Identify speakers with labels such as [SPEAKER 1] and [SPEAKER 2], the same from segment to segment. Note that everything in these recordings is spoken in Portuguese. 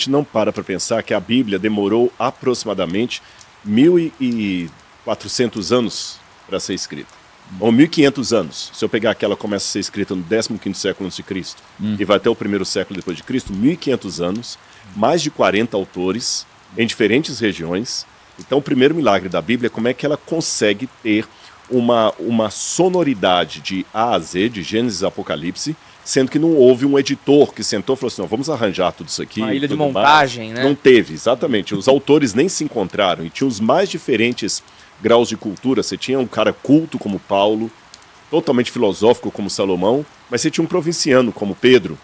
[SPEAKER 1] gente não para pensar que a Bíblia demorou aproximadamente 1.400 anos para ser escrita. Ou 1.500 anos. Se eu pegar aquela que começa a ser escrita no 15º século a.C. e vai até o primeiro século depois de Cristo, 1.500 anos, mais de 40 autores em diferentes regiões. Então, o primeiro milagre da Bíblia é como é que ela consegue ter uma sonoridade de A a Z, de Gênesis a Apocalipse, sendo que não houve um editor que sentou e falou assim, não, vamos arranjar tudo isso aqui.
[SPEAKER 2] Uma ilha de montagem, né?
[SPEAKER 1] Não teve, exatamente. Os autores nem se encontraram e tinham os mais diferentes graus de cultura. Você tinha um cara culto como Paulo, totalmente filosófico como Salomão, mas você tinha um provinciano como Pedro,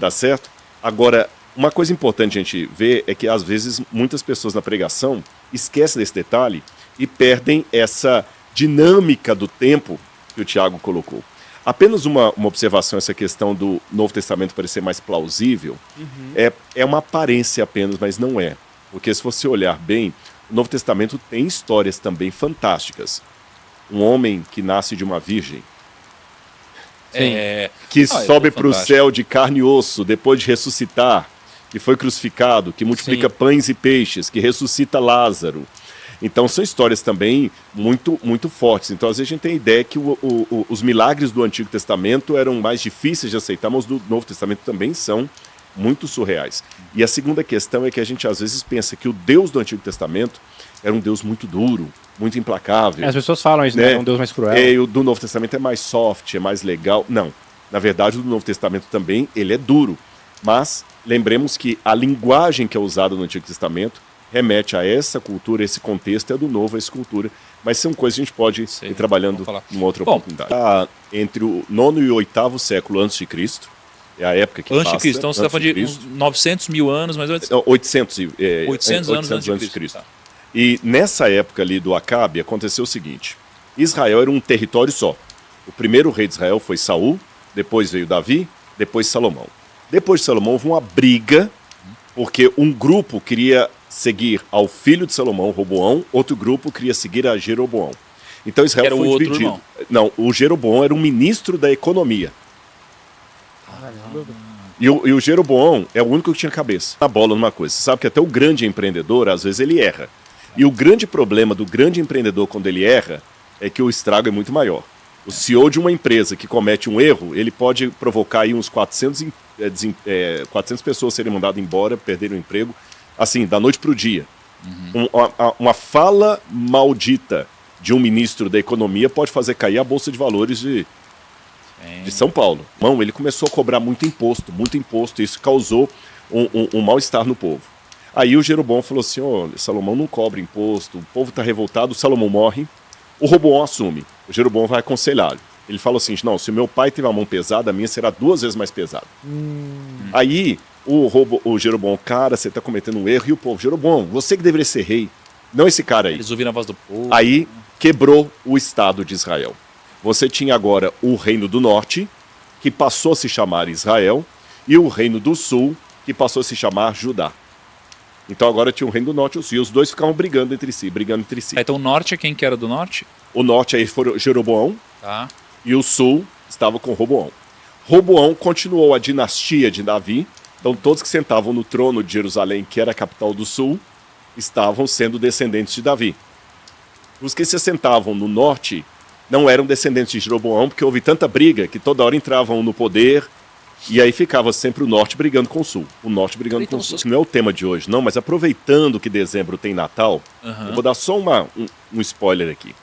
[SPEAKER 1] tá certo? Agora, uma coisa importante a gente ver é que às vezes muitas pessoas na pregação esquecem desse detalhe e perdem essa dinâmica do tempo que o Tiago colocou. Apenas uma observação, essa questão do Novo Testamento parecer mais plausível, é uma aparência apenas, mas não é. Porque se você olhar bem, o Novo Testamento tem histórias também fantásticas. Um homem que nasce de uma virgem, que sobe para o céu de carne e osso, depois de ressuscitar, que foi crucificado, que multiplica pães e peixes, que ressuscita Lázaro. Então são histórias também muito, muito fortes. Então às vezes a gente tem a ideia que os milagres do Antigo Testamento eram mais difíceis de aceitar, mas do Novo Testamento também são muito surreais. E a segunda questão é que a gente às vezes pensa que o Deus do Antigo Testamento era um Deus muito duro, muito implacável.
[SPEAKER 3] As pessoas falam isso, né? É um Deus mais cruel.
[SPEAKER 1] E o do Novo Testamento é mais soft, é mais legal. Não, na verdade o do Novo Testamento também ele é duro. Mas lembremos que a linguagem que é usada no Antigo Testamento remete a essa cultura, esse contexto, é do Novo a essa cultura. Mas são coisas que a gente pode ir trabalhando em outra oportunidade. Entre o 9º e o 8º século antes de Cristo, é a época que
[SPEAKER 4] antes de Cristo, então você está falando de uns 900 mil anos, mais ou menos?
[SPEAKER 1] 800
[SPEAKER 4] anos antes de Cristo.
[SPEAKER 1] Tá. E nessa época ali do Acabe, aconteceu o seguinte, Israel era um território só. O primeiro rei de Israel foi Saul, depois veio Davi, depois Salomão. Depois de Salomão houve uma briga, porque um grupo queria seguir ao filho de Salomão, Roboão, outro grupo queria seguir a Jeroboão. Então Israel
[SPEAKER 4] era
[SPEAKER 1] foi
[SPEAKER 4] o outro
[SPEAKER 1] dividido.
[SPEAKER 4] Irmão.
[SPEAKER 1] Não, o Jeroboão era o ministro da economia. E o Jeroboão é o único que tinha cabeça. A bola numa coisa. Você sabe que até o grande empreendedor, às vezes, ele erra. E o grande problema do grande empreendedor quando ele erra é que o estrago é muito maior. O CEO de uma empresa que comete um erro, ele pode provocar aí uns 400 pessoas serem mandadas embora, perderem o emprego, assim, da noite para o dia. Uma fala maldita de um ministro da economia pode fazer cair a Bolsa de Valores de São Paulo. Ele começou a cobrar muito imposto, e isso causou um mal-estar no povo. Aí o Jeroboão falou assim, Salomão não cobra imposto, o povo está revoltado, Salomão morre, o Roboão assume, o Jeroboão vai aconselhá-lo. Ele falou assim, não, se o meu pai teve uma mão pesada, a minha será 2 vezes mais pesada. Aí o Jeroboão, cara, você está cometendo um erro, e o povo, Jeroboão, você que deveria ser rei, não esse cara aí.
[SPEAKER 4] Eles ouviram a voz do povo.
[SPEAKER 1] Aí quebrou o Estado de Israel. Você tinha agora o Reino do Norte, que passou a se chamar Israel, e o Reino do Sul, que passou a se chamar Judá. Então agora tinha o Reino do Norte e o Sul, e os dois ficavam brigando entre si.
[SPEAKER 4] Então o Norte é quem que era do Norte?
[SPEAKER 1] O Norte aí foi Jeroboão, e o Sul estava com Roboão. Roboão continuou a dinastia de Davi, então todos que sentavam no trono de Jerusalém, que era a capital do Sul, estavam sendo descendentes de Davi. Os que se assentavam no Norte não eram descendentes de Jeroboão, porque houve tanta briga que toda hora entravam no poder, e aí ficava sempre o Norte brigando com o Sul. O Norte brigando com o Sul. Isso não é o tema de hoje, não, mas aproveitando que dezembro tem Natal, eu vou dar só um spoiler aqui.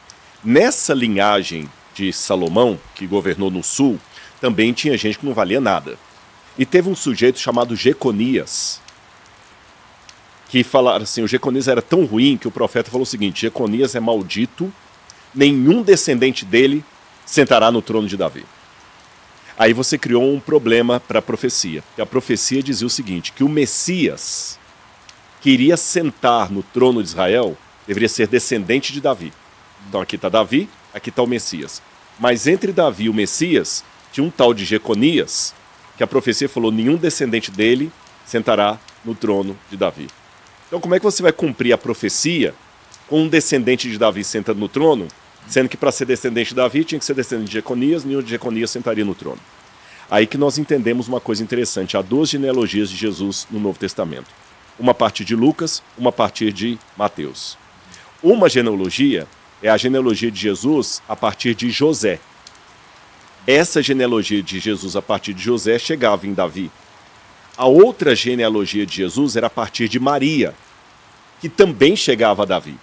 [SPEAKER 1] Nessa linhagem de Salomão, que governou no Sul, também tinha gente que não valia nada. E teve um sujeito chamado Jeconias, que falaram assim, o Jeconias era tão ruim que o profeta falou o seguinte, Jeconias é maldito, nenhum descendente dele sentará no trono de Davi. Aí você criou um problema para a profecia. E a profecia dizia o seguinte, que o Messias que iria sentar no trono de Israel deveria ser descendente de Davi. Então aqui está Davi, aqui está o Messias. Mas entre Davi e o Messias tinha um tal de Jeconias, que a profecia falou, nenhum descendente dele sentará no trono de Davi. Então como é que você vai cumprir a profecia com um descendente de Davi sentando no trono, sendo que para ser descendente de Davi tinha que ser descendente de Jeconias, nenhum de Jeconias sentaria no trono. Aí que nós entendemos uma coisa interessante, há 2 genealogias de Jesus no Novo Testamento. uma a partir de Lucas, uma a partir de Mateus. Uma genealogia é a genealogia de Jesus a partir de José. Essa genealogia de Jesus a partir de José chegava em Davi. A outra genealogia de Jesus era a partir de Maria, que também chegava a Davi.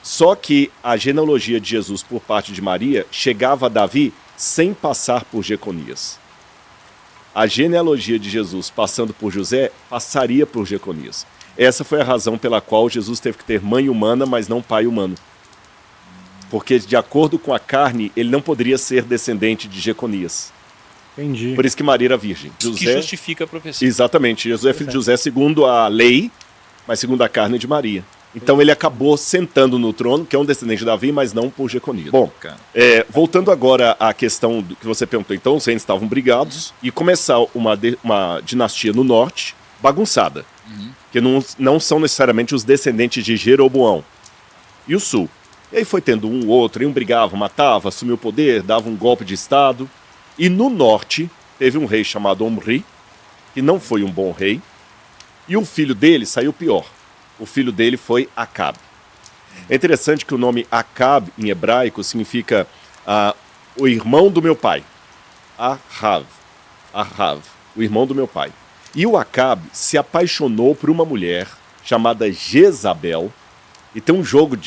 [SPEAKER 1] Só que a genealogia de Jesus por parte de Maria chegava a Davi sem passar por Jeconias. A genealogia de Jesus passando por José passaria por Jeconias. Essa foi a razão pela qual Jesus teve que ter mãe humana, mas não pai humano. Porque, de acordo com a carne, ele não poderia ser descendente de Jeconias.
[SPEAKER 3] Entendi.
[SPEAKER 1] Por isso que Maria era virgem.
[SPEAKER 4] José... Que justifica a profecia.
[SPEAKER 1] Exatamente. Jesus é filho de José segundo a lei, mas segundo a carne de Maria. Então ele acabou sentando no trono, que é um descendente de Davi, mas não por Jeconias. Bom, voltando agora à questão do que você perguntou, então os reis estavam brigados e começar uma dinastia no norte bagunçada, que não são necessariamente os descendentes de Jeroboão. E o sul. E aí foi tendo um outro, e um brigava, matava, assumiu o poder, dava um golpe de estado. E no norte teve um rei chamado Omri, que não foi um bom rei, e o filho dele saiu pior. O filho dele foi Acabe. É interessante que o nome Acabe, em hebraico, significa o irmão do meu pai. Ahav, o irmão do meu pai. E o Acabe se apaixonou por uma mulher chamada Jezabel, e tem um jogo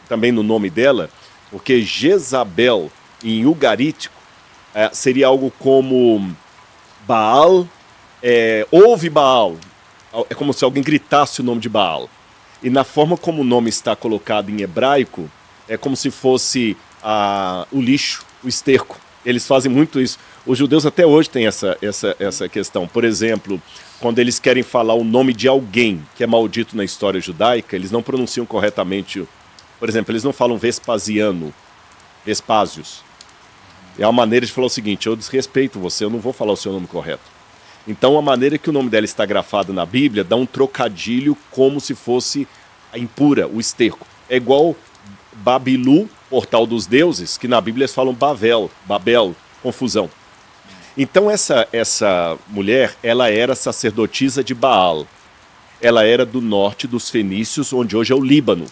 [SPEAKER 1] também no nome dela, porque Jezabel, em ugarítico, seria algo como Baal, ouve Baal. É como se alguém gritasse o nome de Baal. E na forma como o nome está colocado em hebraico, é como se fosse o lixo, o esterco. Eles fazem muito isso. Os judeus até hoje têm essa questão. Por exemplo, quando eles querem falar o nome de alguém que é maldito na história judaica, eles não pronunciam corretamente. Por exemplo, eles não falam Vespasiano, Vespásios. É uma maneira de falar o seguinte: eu desrespeito você, eu não vou falar o seu nome correto. Então, a maneira que o nome dela está grafado na Bíblia dá um trocadilho como se fosse a impura, o esterco. É igual Babilu, portal dos deuses, que na Bíblia eles falam Babel, confusão. Então, essa mulher, ela era sacerdotisa de Baal. Ela era do norte dos fenícios, onde hoje é o Líbano.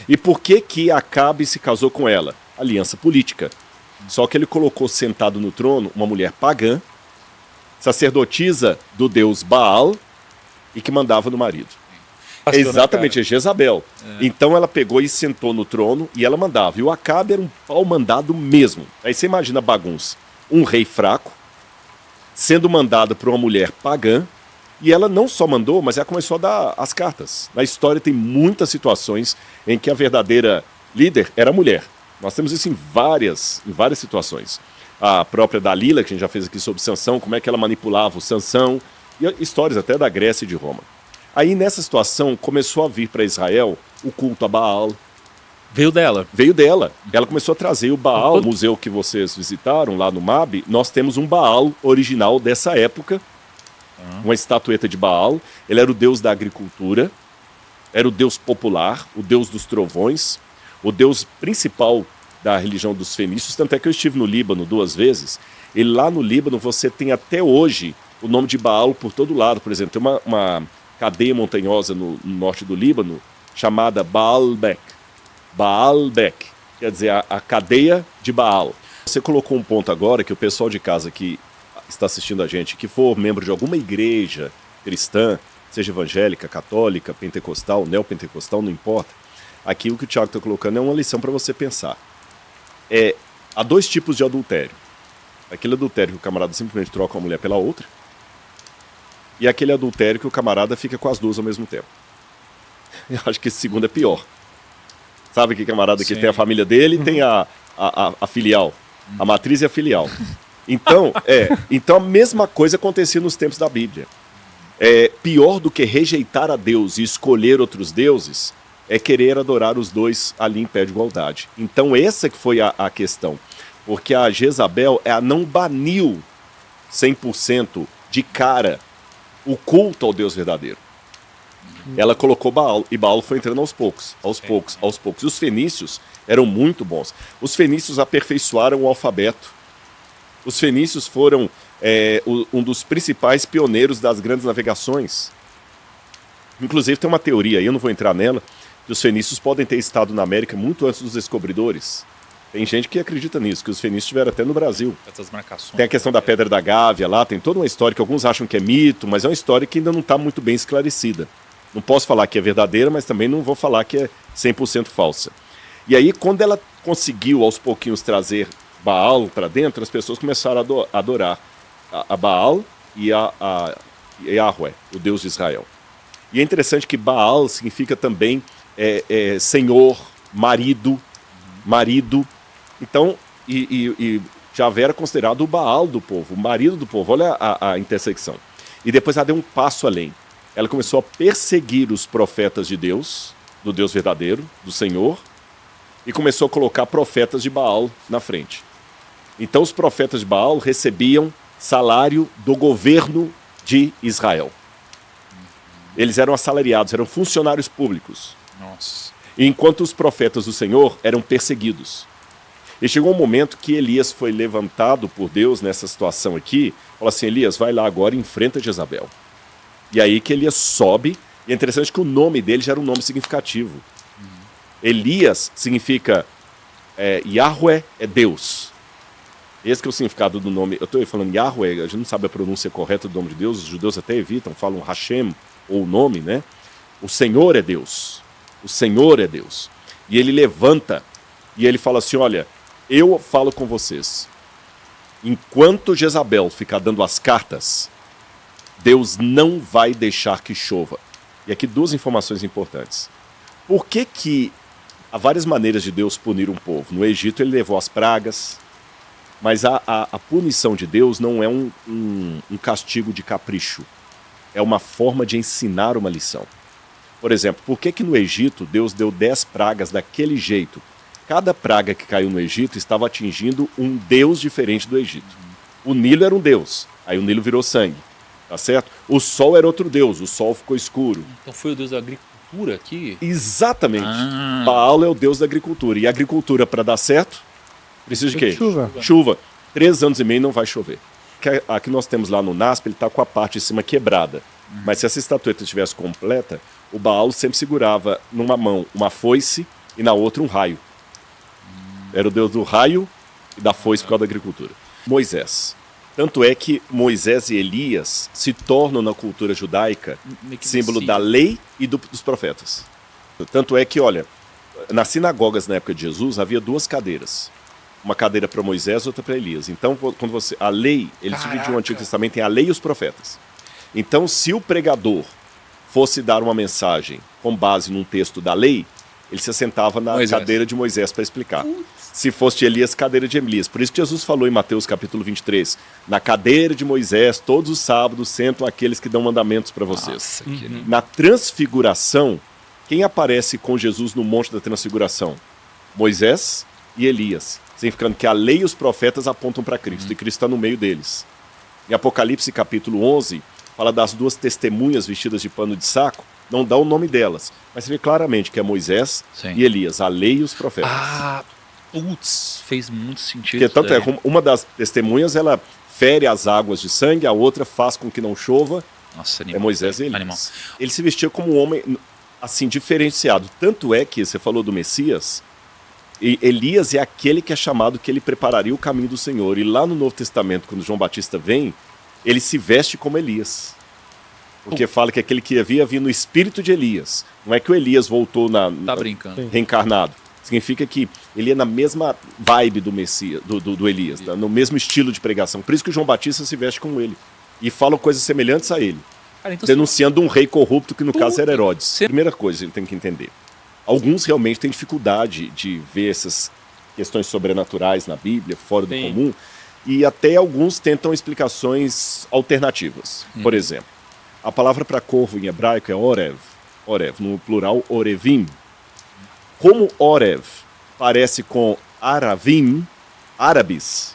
[SPEAKER 1] E por que Acabe se casou com ela? Aliança política. Só que ele colocou sentado no trono uma mulher pagã, sacerdotisa do deus Baal, e que mandava no marido. Exatamente, é Jezabel. Então ela pegou e sentou no trono e ela mandava. E o Acabe era um pau mandado mesmo. Aí você imagina a bagunça. Um rei fraco, sendo mandado por uma mulher pagã, e ela não só mandou, mas ela começou a dar as cartas. Na história tem muitas situações em que a verdadeira líder era a mulher. Nós temos isso em várias situações. A própria Dalila, que a gente já fez aqui sobre Sansão, como é que ela manipulava o Sansão, e histórias até da Grécia e de Roma. Aí nessa situação começou a vir para Israel o culto a Baal.
[SPEAKER 4] Veio dela.
[SPEAKER 1] Ela começou a trazer o Baal, o museu que vocês visitaram lá no MAB. Nós temos um Baal original dessa época, uma estatueta de Baal. Ele era o deus da agricultura, era o deus popular, o deus dos trovões, o deus principal da religião dos fenícios. Tanto é que eu estive no Líbano 2 vezes, e lá no Líbano você tem até hoje o nome de Baal por todo lado. Por exemplo, tem uma cadeia montanhosa no norte do Líbano chamada Baalbek. Baalbek, quer dizer, a cadeia de Baal. Você colocou um ponto agora que o pessoal de casa que está assistindo a gente, que for membro de alguma igreja cristã, seja evangélica, católica, pentecostal, neopentecostal, não importa. Aqui o que o Thiago está colocando é uma lição para você pensar. Há 2 tipos de adultério. Aquele adultério que o camarada simplesmente troca uma mulher pela outra, e aquele adultério que o camarada fica com as duas ao mesmo tempo. Eu acho que esse segundo é pior. Sabe que camarada que tem a família dele e tem a filial, a matriz e a filial. Então a mesma coisa acontecia nos tempos da Bíblia. Pior do que rejeitar a Deus e escolher outros deuses é querer adorar os dois ali em pé de igualdade. Então essa que foi a questão. Porque a Jezabel, ela não baniu 100% de cara o culto ao Deus verdadeiro. Ela colocou Baal, e Baal foi entrando aos poucos. E os fenícios eram muito bons. Os fenícios aperfeiçoaram o alfabeto. Os fenícios foram um dos principais pioneiros das grandes navegações. Inclusive tem uma teoria aí, eu não vou entrar nela, que os fenícios podem ter estado na América muito antes dos descobridores. Tem gente que acredita nisso, que os fenícios estiveram até no Brasil.
[SPEAKER 4] Essas marcações.
[SPEAKER 1] Tem a questão da Pedra da Gávea lá, tem toda uma história que alguns acham que é mito, mas é uma história que ainda não está muito bem esclarecida. Não posso falar que é verdadeira, mas também não vou falar que é 100% falsa. E aí, quando ela conseguiu aos pouquinhos trazer Baal para dentro, as pessoas começaram a adorar a Baal e a Yahweh, o Deus de Israel. E é interessante que Baal significa também senhor, marido. Então, Javé era considerado o Baal do povo, o marido do povo. Olha a intersecção. E depois ela deu um passo além. Ela começou a perseguir os profetas de Deus, do Deus verdadeiro, do Senhor, e começou a colocar profetas de Baal na frente. Então os profetas de Baal recebiam salário do governo de Israel. Eles eram assalariados, eram funcionários públicos.
[SPEAKER 4] Nossa.
[SPEAKER 1] Enquanto os profetas do Senhor eram perseguidos. E chegou um momento que Elias foi levantado por Deus nessa situação aqui. Falou assim, Elias, vai lá agora e enfrenta Jezabel. E aí que Elias sobe. E é interessante que o nome dele já era um nome significativo. Elias significa Yahweh é Deus. Esse que é o significado do nome. Eu estou falando Yahweh, a gente não sabe a pronúncia correta do nome de Deus. Os judeus até evitam, falam Hashem ou o nome, né? O Senhor é Deus. O Senhor é Deus. E ele levanta e ele fala assim, olha, eu falo com vocês. Enquanto Jezabel ficar dando as cartas, Deus não vai deixar que chova. E aqui duas informações importantes. Por que há várias maneiras de Deus punir um povo? No Egito ele levou as pragas, mas a punição de Deus não é um castigo de capricho. É uma forma de ensinar uma lição. Por exemplo, por que no Egito Deus deu 10 pragas daquele jeito? Cada praga que caiu no Egito estava atingindo um deus diferente do Egito. O Nilo era um deus, aí o Nilo virou sangue, tá certo? O sol era outro deus, o sol ficou escuro.
[SPEAKER 4] Então foi o deus da agricultura aqui?
[SPEAKER 1] Exatamente. Baal é o deus da agricultura. E a agricultura, para dar certo, precisa de quê? Chuva. 3 anos e meio não vai chover. Aqui nós temos lá no NASP, ele está com a parte de cima quebrada. Mas se essa estatueta estivesse completa, o Baal sempre segurava numa mão uma foice e na outra um raio. Era o deus do raio e da foice por causa da agricultura. Moisés. Tanto é que Moisés e Elias se tornam na cultura judaica símbolo da lei e dos profetas. Tanto é que, olha, nas sinagogas na época de Jesus havia 2 cadeiras. Uma cadeira para Moisés, outra para Elias. Então, quando a lei, eles dividiam o Antigo Testamento em a lei e os profetas. Então, se o pregador fosse dar uma mensagem com base num texto da lei, ele se assentava na cadeira de Moisés para explicar. Se fosse de Elias, cadeira de Elias. Por isso que Jesus falou em Mateus capítulo 23, na cadeira de Moisés, todos os sábados sentam aqueles que dão mandamentos para vocês. Na transfiguração, quem aparece com Jesus no Monte da Transfiguração? Moisés e Elias. Significando que a lei e os profetas apontam para Cristo, e Cristo está no meio deles. Em Apocalipse capítulo 11, fala das 2 testemunhas vestidas de pano de saco, não dá o nome delas, mas você vê claramente que é Moisés e Elias, a lei e os profetas.
[SPEAKER 4] Fez muito sentido.
[SPEAKER 1] Porque tanto uma das testemunhas, ela fere as águas de sangue, a outra faz com que não chova.
[SPEAKER 4] Nossa,
[SPEAKER 1] é Moisés e Elias. Ele se vestia como um homem, assim, diferenciado. Tanto é que, você falou do Messias, e Elias é aquele que é chamado que ele prepararia o caminho do Senhor. E lá no Novo Testamento, quando João Batista vem, ele se veste como Elias. Porque fala que aquele que havia no espírito de Elias. Não é que o Elias voltou reencarnado. Significa que ele é na mesma vibe do Messias, do Elias, tá? No mesmo estilo de pregação. Por isso que o João Batista se veste como ele. E fala coisas semelhantes a ele. Cara, então denunciando um rei corrupto, que no caso era Herodes. Primeira coisa que a gente tem que entender. Alguns realmente têm dificuldade de ver essas questões sobrenaturais na Bíblia, fora do comum. E até alguns tentam explicações alternativas. Por exemplo, a palavra para corvo em hebraico é Orev. Orev, no plural, Orevim. Como Orev parece com Aravim, árabes,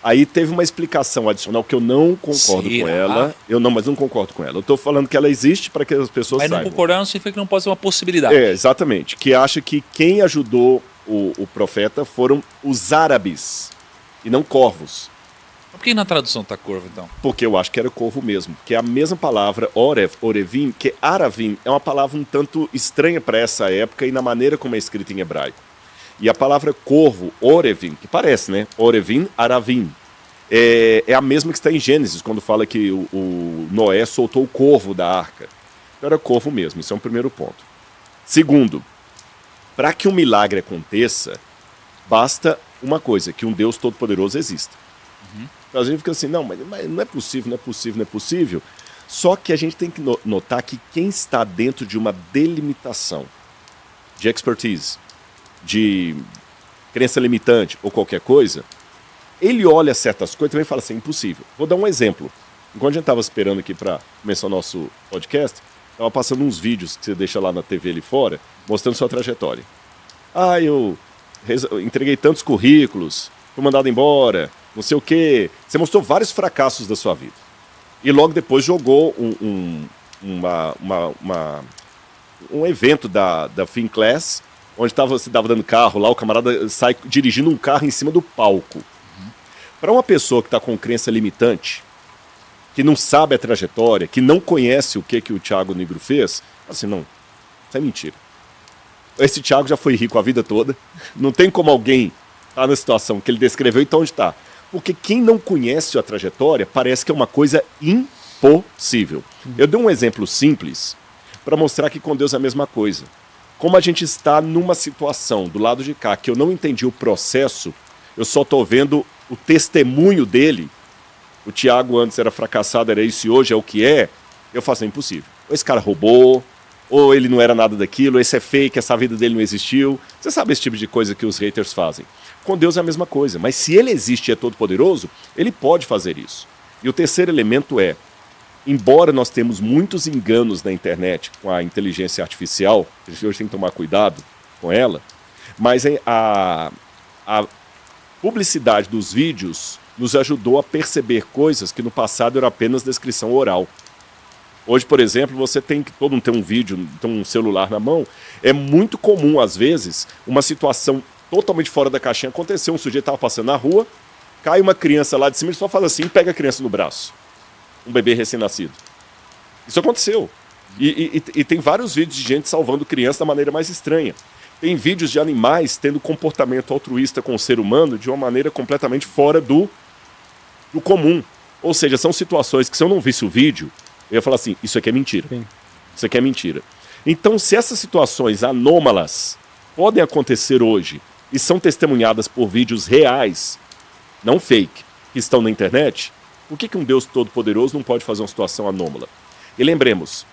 [SPEAKER 1] aí teve uma explicação adicional que eu não concordo com ela. Mas não concordo com ela. Eu estou falando que ela existe para que as pessoas saibam.
[SPEAKER 4] Mas não concordar não significa que não pode ser uma possibilidade.
[SPEAKER 1] Exatamente. Que acha que quem ajudou o profeta foram os árabes e não corvos.
[SPEAKER 4] Por que na tradução tá corvo, então?
[SPEAKER 1] Porque eu acho que era corvo mesmo. Que é a mesma palavra, Orev, Orevim, que Aravim é uma palavra um tanto estranha para essa época e na maneira como é escrita em hebraico. E a palavra corvo, Orevim, que parece, né? Orevim, Aravim. É a mesma que está em Gênesis, quando fala que o Noé soltou o corvo da arca. Então era corvo mesmo, isso é um primeiro ponto. Segundo, para que um milagre aconteça, basta uma coisa, que um Deus Todo-Poderoso exista. A gente fica assim, não, mas não é possível, não é possível, não é possível. Só que a gente tem que notar que quem está dentro de uma delimitação de expertise, de crença limitante ou qualquer coisa, ele olha certas coisas e também fala assim, impossível. Vou dar um exemplo. Enquanto a gente estava esperando aqui para começar o nosso podcast, estava passando uns vídeos que você deixa lá na TV ali fora, mostrando sua trajetória. Eu entreguei tantos currículos, fui mandado embora, não sei o quê. Você mostrou vários fracassos da sua vida. E logo depois jogou um evento da Finclass, onde você estava dando carro lá, o camarada sai dirigindo um carro em cima do palco. Para uma pessoa que está com crença limitante, que não sabe a trajetória, que não conhece o que o Thiago Negro fez, assim, não, isso é mentira. Esse Thiago já foi rico a vida toda, não tem como alguém estar na situação que ele descreveu, então onde está? Porque quem não conhece a trajetória parece que é uma coisa impossível. Eu dei um exemplo simples para mostrar que com Deus é a mesma coisa. Como a gente está numa situação do lado de cá que eu não entendi o processo, eu só estou vendo o testemunho dele. O Thiago antes era fracassado, era isso e hoje é o que é. Eu faço, é impossível. Ou esse cara roubou, ou ele não era nada daquilo, esse é fake, essa vida dele não existiu. Você sabe esse tipo de coisa que os haters fazem. Com Deus é a mesma coisa, mas se ele existe e é todo-poderoso, ele pode fazer isso. E o terceiro elemento é, embora nós temos muitos enganos na internet com a inteligência artificial, a gente hoje tem que tomar cuidado com ela, mas a publicidade dos vídeos nos ajudou a perceber coisas que no passado era apenas descrição oral. Hoje, por exemplo, todo mundo tem um vídeo, tem um celular na mão, é muito comum, às vezes, uma situação totalmente fora da caixinha acontecer, um sujeito estava passando na rua, cai uma criança lá de cima, ele só fala assim, pega a criança no braço. Um bebê recém-nascido. Isso aconteceu. E tem vários vídeos de gente salvando criança da maneira mais estranha. Tem vídeos de animais tendo comportamento altruísta com o ser humano de uma maneira completamente fora do comum. Ou seja, são situações que se eu não visse o vídeo, eu ia falar assim, isso aqui é mentira. Sim. Isso aqui é mentira. Então, se essas situações anômalas podem acontecer hoje e são testemunhadas por vídeos reais, não fake, que estão na internet, por que um Deus Todo-Poderoso não pode fazer uma situação anômala? E lembremos,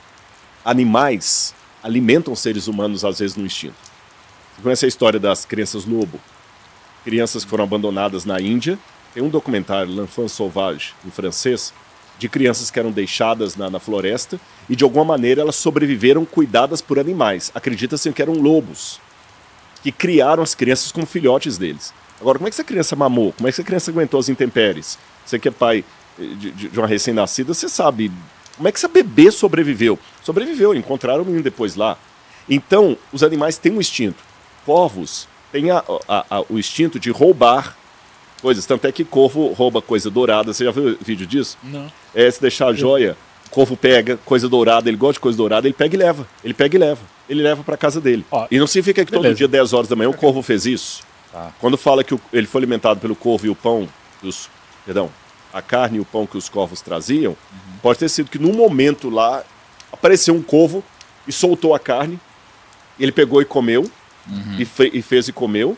[SPEAKER 1] animais alimentam seres humanos às vezes no instinto. Você conhece a história das crianças lobo? Crianças que foram abandonadas na Índia. Tem um documentário, L'Enfant Sauvage, em francês, de crianças que eram deixadas na floresta e de alguma maneira elas sobreviveram cuidadas por animais. Acredita-se que eram lobos, que criaram as crianças como filhotes deles. Agora, como é que essa criança mamou? Como é que essa criança aguentou as intempéries? Você que é pai de uma recém-nascida, você sabe como é que essa bebê sobreviveu. Sobreviveu, encontraram o menino depois lá. Então, os animais têm um instinto. Corvos têm o instinto de roubar coisas. Tanto é que corvo rouba coisa dourada. Você já viu vídeo disso?
[SPEAKER 4] Não.
[SPEAKER 1] Se deixar a joia, o corvo pega coisa dourada, ele gosta de coisa dourada, ele pega e leva. Ele pega e leva. Ele leva para casa dele. E não significa que todo dia, 10 horas da manhã, o corvo fez isso. Quando fala que ele foi alimentado pelo corvo e o pão, a carne e o pão que os corvos traziam, pode ter sido que num momento lá apareceu um corvo e soltou a carne, ele pegou e comeu, e fez e comeu,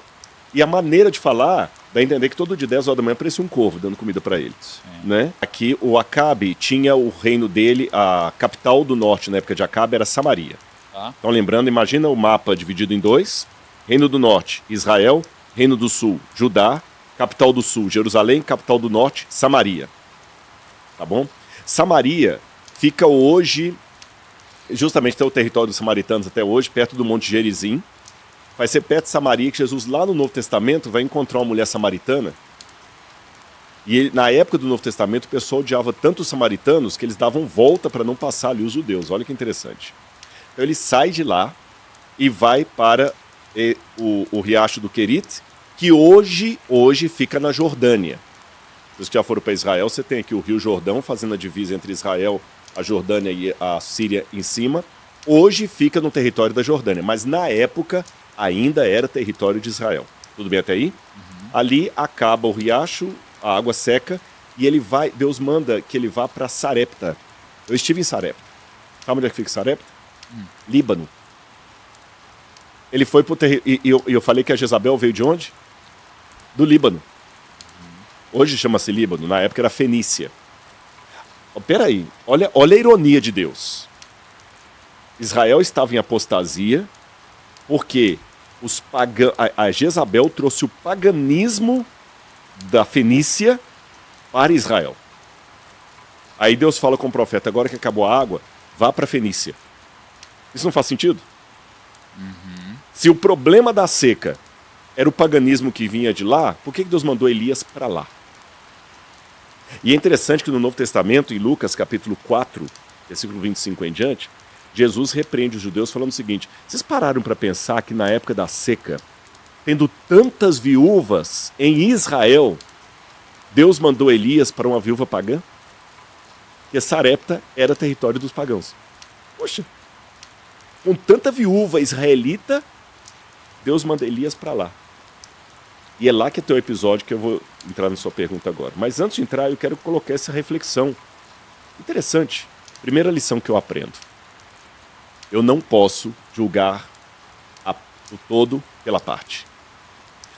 [SPEAKER 1] e a maneira de falar dá a entender que todo dia 10 horas da manhã aparecia um corvo dando comida para ele. Né? Aqui o Acabe tinha o reino dele, a capital do norte na época de Acabe era Samaria. Então lembrando, imagina o mapa dividido em dois, reino do norte, Israel, reino do sul, Judá, capital do sul, Jerusalém, capital do norte, Samaria. Tá bom? Samaria fica hoje, justamente tem o território dos samaritanos até hoje, perto do Monte Gerizim. Vai ser perto de Samaria que Jesus, lá no Novo Testamento, vai encontrar uma mulher samaritana. E na época do Novo Testamento, o pessoal odiava tanto os samaritanos que eles davam volta para não passar ali os judeus. Olha que interessante. Então ele sai de lá e vai para o riacho do Querit, que hoje fica na Jordânia. Os que já foram para Israel, você tem aqui o Rio Jordão fazendo a divisa entre Israel, a Jordânia e a Síria em cima. Hoje fica no território da Jordânia, mas na época ainda era território de Israel. Tudo bem até aí? Ali acaba o riacho, a água seca, e Deus manda que ele vá para Sarepta. Eu estive em Sarepta. Sabe onde é que fica Sarepta? Líbano. Ele foi para o território. E eu falei que a Jezabel veio de onde? Do Líbano. Hoje chama-se Líbano, na época era Fenícia. Peraí, olha a ironia de Deus. Israel estava em apostasia porque a Jezabel trouxe o paganismo da Fenícia para Israel. Aí Deus fala com o profeta, agora que acabou a água, vá para a Fenícia. Isso não faz sentido? Se o problema da seca era o paganismo que vinha de lá, por que Deus mandou Elias para lá? E é interessante que no Novo Testamento, em Lucas capítulo 4, versículo 25 em diante, Jesus repreende os judeus falando o seguinte, vocês pararam para pensar que na época da seca, tendo tantas viúvas em Israel, Deus mandou Elias para uma viúva pagã? Porque Sarepta era território dos pagãos. Poxa, com tanta viúva israelita, Deus manda Elias para lá. E é lá que tem o episódio que eu vou entrar na sua pergunta agora. Mas antes de entrar, eu quero colocar essa reflexão. Interessante. Primeira lição que eu aprendo. Eu não posso julgar o todo pela parte.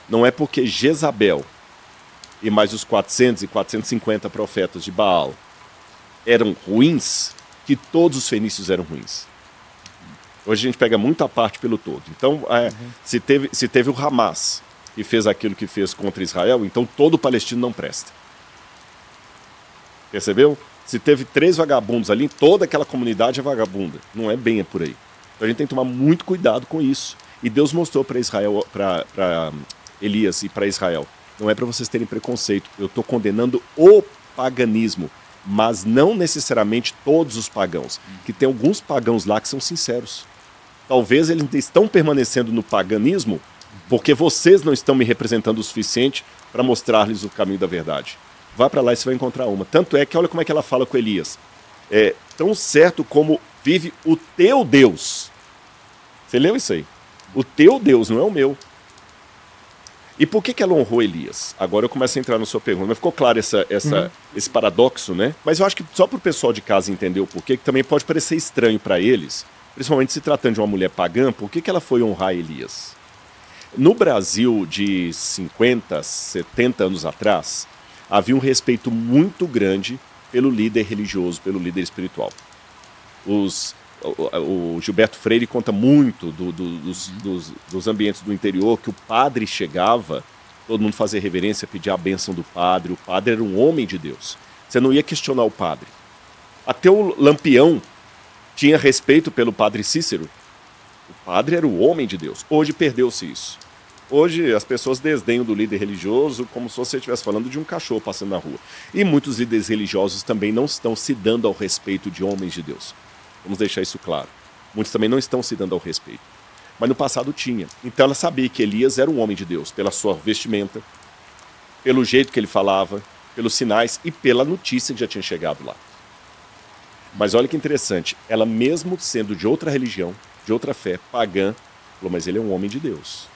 [SPEAKER 1] Não é porque Jezabel e mais os 400 e 450 profetas de Baal eram ruins que todos os fenícios eram ruins. Hoje a gente pega muita parte pelo todo. Então, se teve o Hamas que fez aquilo que fez contra Israel, então todo palestino não presta. Percebeu? Se teve 3 vagabundos ali, toda aquela comunidade é vagabunda. Não é bem por aí. Então a gente tem que tomar muito cuidado com isso. E Deus mostrou para Israel, para Elias e para Israel, não é para vocês terem preconceito. Eu estou condenando o paganismo, mas não necessariamente todos os pagãos. Que tem alguns pagãos lá que são sinceros. Talvez eles estão permanecendo no paganismo porque vocês não estão me representando o suficiente para mostrar-lhes o caminho da verdade. Vá para lá e você vai encontrar uma. Tanto é que olha como é que ela fala com Elias. É tão certo como vive o teu Deus. Você leu isso aí? O teu Deus, não é o meu. E por que ela honrou Elias? Agora eu começo a entrar na sua pergunta. Mas ficou claro esse paradoxo, né? Mas eu acho que só para o pessoal de casa entender o porquê, que também pode parecer estranho para eles, principalmente se tratando de uma mulher pagã, por que ela foi honrar Elias? No Brasil de 50, 70 anos atrás, havia um respeito muito grande pelo líder religioso, pelo líder espiritual. O Gilberto Freire conta muito dos ambientes do interior, que o padre chegava, todo mundo fazia reverência, pedia a bênção do padre. O padre era um homem de Deus. Você não ia questionar o padre. Até o Lampião tinha respeito pelo padre Cícero. O padre era o homem de Deus. Hoje perdeu-se isso. Hoje as pessoas desdenham do líder religioso como se você estivesse falando de um cachorro passando na rua. E muitos líderes religiosos também não estão se dando ao respeito de homens de Deus. Vamos deixar isso claro. Muitos também não estão se dando ao respeito. Mas no passado tinha. Então ela sabia que Elias era um homem de Deus, pela sua vestimenta, pelo jeito que ele falava, pelos sinais e pela notícia que já tinha chegado lá. Mas olha que interessante, ela mesmo sendo de outra religião, de outra fé, pagã, falou, mas ele é um homem de Deus.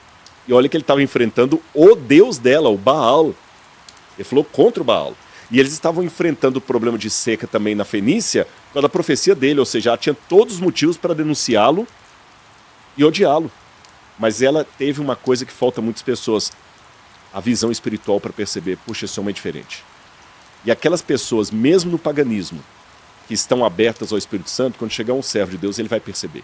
[SPEAKER 1] E olha que ele estava enfrentando o Deus dela, o Baal. Ele falou contra o Baal. E eles estavam enfrentando o problema de seca também na Fenícia, por causa da profecia dele, ou seja, ela tinha todos os motivos para denunciá-lo e odiá-lo. Mas ela teve uma coisa que falta a muitas pessoas, a visão espiritual para perceber, puxa, esse homem é diferente. E aquelas pessoas, mesmo no paganismo, que estão abertas ao Espírito Santo, quando chegar um servo de Deus, ele vai perceber.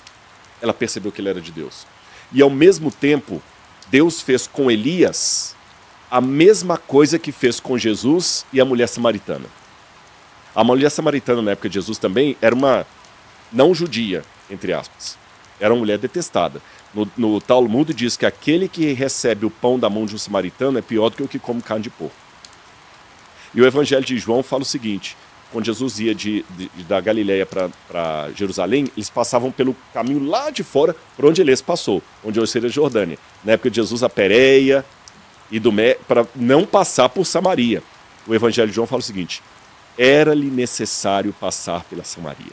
[SPEAKER 1] Ela percebeu que ele era de Deus. E ao mesmo tempo, Deus fez com Elias a mesma coisa que fez com Jesus e a mulher samaritana. A mulher samaritana, na época de Jesus também, era uma não judia, entre aspas. Era uma mulher detestada. No Talmud diz que aquele que recebe o pão da mão de um samaritano é pior do que o que come carne de porco. E o Evangelho de João fala o seguinte, quando Jesus ia da Galileia para Jerusalém, eles passavam pelo caminho lá de fora, por onde Elias passou, onde hoje seria a Jordânia. Na época de Jesus, a Pérea e para não passar por Samaria. o Evangelho de João fala o seguinte: era-lhe necessário passar pela Samaria.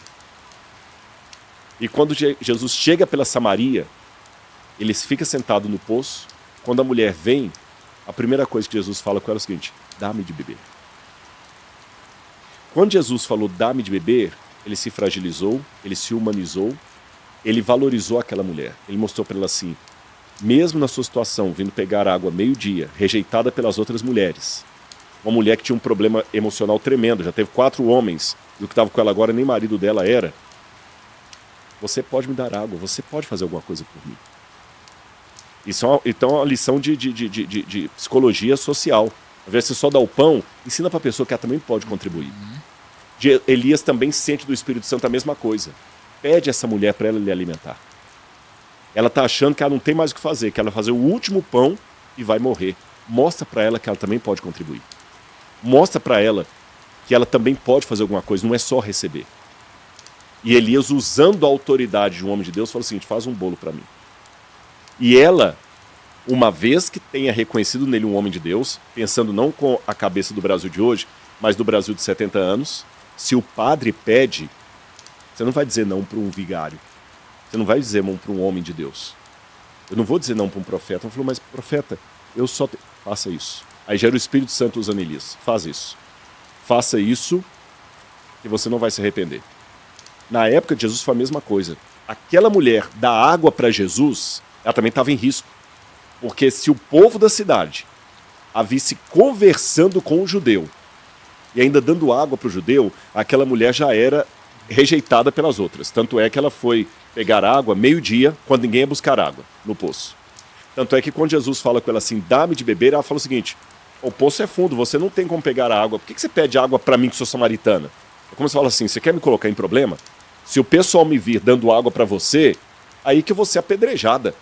[SPEAKER 1] E quando Jesus chega pela Samaria, ele fica sentado no poço. Quando a mulher vem, a primeira coisa que Jesus fala com ela é o seguinte: dá-me de beber. Quando Jesus falou dá-me de beber, ele se fragilizou, ele se humanizou, ele valorizou aquela mulher. Ele mostrou para ela assim: mesmo na sua situação, vindo pegar água meio-dia, rejeitada pelas outras mulheres, uma mulher que tinha um problema emocional tremendo, já teve 4 homens, e o que estava com ela agora nem marido dela era. Você pode me dar água, você pode fazer alguma coisa por mim. Isso é uma lição de psicologia social. Ao invés de você só dar o pão, ensina para a pessoa que ela também pode contribuir. Elias também sente do Espírito Santo a mesma coisa. Pede essa mulher para ela lhe alimentar. Ela está achando que ela não tem mais o que fazer, que ela vai fazer o último pão e vai morrer. Mostra para ela que ela também pode contribuir. Mostra para ela que ela também pode fazer alguma coisa, não é só receber. E Elias, usando a autoridade de um homem de Deus, falou o seguinte: faz um bolo para mim. E ela, uma vez que tenha reconhecido nele um homem de Deus, pensando não com a cabeça do Brasil de hoje, mas do Brasil de 70 anos, se o padre pede, você não vai dizer não para um vigário. Você não vai dizer não para um homem de Deus. Eu não vou dizer não para um profeta. Ela falou: mas profeta, eu só... Faça isso. Aí gera o Espírito Santo usando Elias. Faz isso. Faça isso que você não vai se arrepender. Na época de Jesus foi a mesma coisa. Aquela mulher dar água para Jesus, ela também estava em risco. Porque se o povo da cidade a visse conversando com o judeu e ainda dando água para o judeu, aquela mulher já era rejeitada pelas outras. Tanto é que ela foi pegar água meio-dia, quando ninguém ia buscar água no poço. Tanto é que quando Jesus fala com ela assim, dá-me de beber, ela fala o seguinte: o poço é fundo, você não tem como pegar a água. Por que você pede água para mim que sou samaritana? É como se fala assim: você quer me colocar em problema? Se o pessoal me vir dando água para você, aí que eu vou ser apedrejada.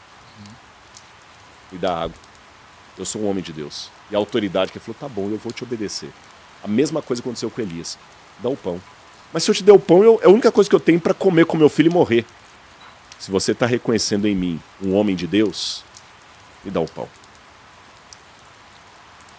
[SPEAKER 1] Me dá água. Eu sou um homem de Deus. E a autoridade que falou: tá bom, eu vou te obedecer. A mesma coisa aconteceu com Elias. Dá o pão. Mas se eu te der o pão, é a única coisa que eu tenho para comer com meu filho e morrer. Se você está reconhecendo em mim um homem de Deus, me dá o pão.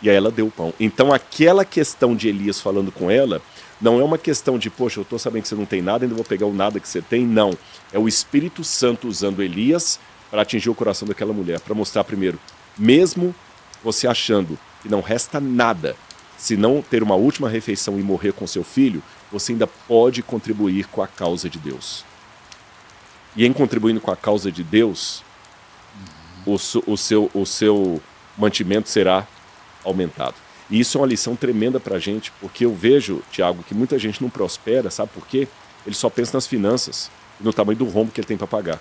[SPEAKER 1] E aí ela deu o pão. Então aquela questão de Elias falando com ela não é uma questão de, poxa, eu estou sabendo que você não tem nada, ainda vou pegar o nada que você tem. Não. É o Espírito Santo usando Elias para atingir o coração daquela mulher, para mostrar primeiro, mesmo você achando que não resta nada, se não ter uma última refeição e morrer com seu filho, você ainda pode contribuir com a causa de Deus. E em contribuindo com a causa de Deus, o seu mantimento será aumentado. E isso é uma lição tremenda para a gente, porque eu vejo, Tiago, que muita gente não prospera, sabe por quê? Ele só pensa nas finanças e no tamanho do rombo que ele tem para pagar.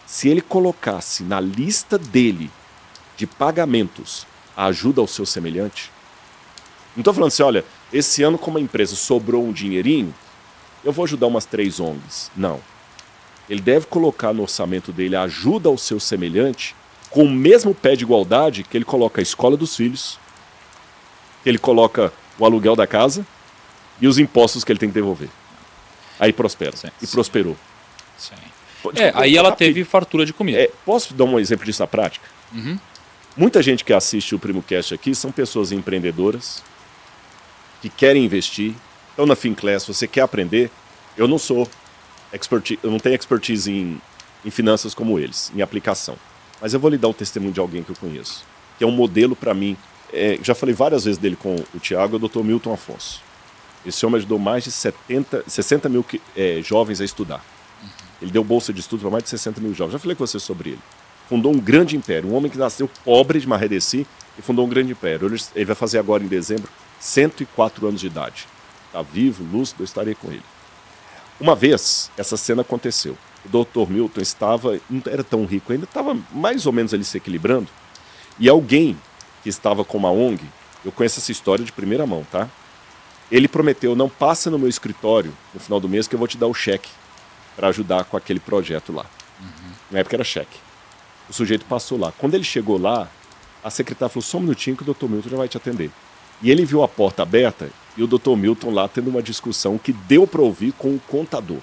[SPEAKER 1] Se ele colocasse na lista dele de pagamentos a ajuda ao seu semelhante, não estou falando assim, olha, esse ano como a empresa sobrou um dinheirinho, eu vou ajudar umas 3 ONGs. Não. Ele deve colocar no orçamento dele a ajuda ao seu semelhante com o mesmo pé de igualdade que ele coloca a escola dos filhos, que ele coloca o aluguel da casa e os impostos que ele tem que devolver. Aí prospera. Sim, e prosperou.
[SPEAKER 4] Sim. Aí ela teve fartura de comida.
[SPEAKER 1] Posso dar um exemplo disso na prática?
[SPEAKER 4] Uhum.
[SPEAKER 1] Muita gente que assiste o PrimoCast aqui são pessoas empreendedoras que querem investir. Então na FinClass, você quer aprender? Eu não sou eu não tenho expertise em finanças como eles, em aplicação. Mas eu vou lhe dar o testemunho de alguém que eu conheço, que é um modelo para mim. Já falei várias vezes dele com o Tiago, é o Dr. Milton Afonso. Esse homem ajudou mais de 60 mil jovens a estudar. Ele deu bolsa de estudo para mais de 60 mil jovens. Já falei com você sobre ele. Fundou um grande império. Um homem que nasceu pobre de Marredeci e fundou um grande império. Ele vai fazer agora em dezembro 104 anos de idade. Está vivo, lúcido, eu estarei com ele. Uma vez, essa cena aconteceu. O Dr. Milton não era tão rico ainda, estava mais ou menos ali se equilibrando. E alguém que estava com uma ONG, eu conheço essa história de primeira mão, tá? Ele prometeu: não passa no meu escritório no final do mês que eu vou te dar o cheque para ajudar com aquele projeto lá. Na época era cheque. O sujeito passou lá. Quando ele chegou lá, a secretária falou: só um minutinho que o Dr. Milton já vai te atender. E ele viu a porta aberta e o Dr. Milton lá tendo uma discussão que deu para ouvir com o contador.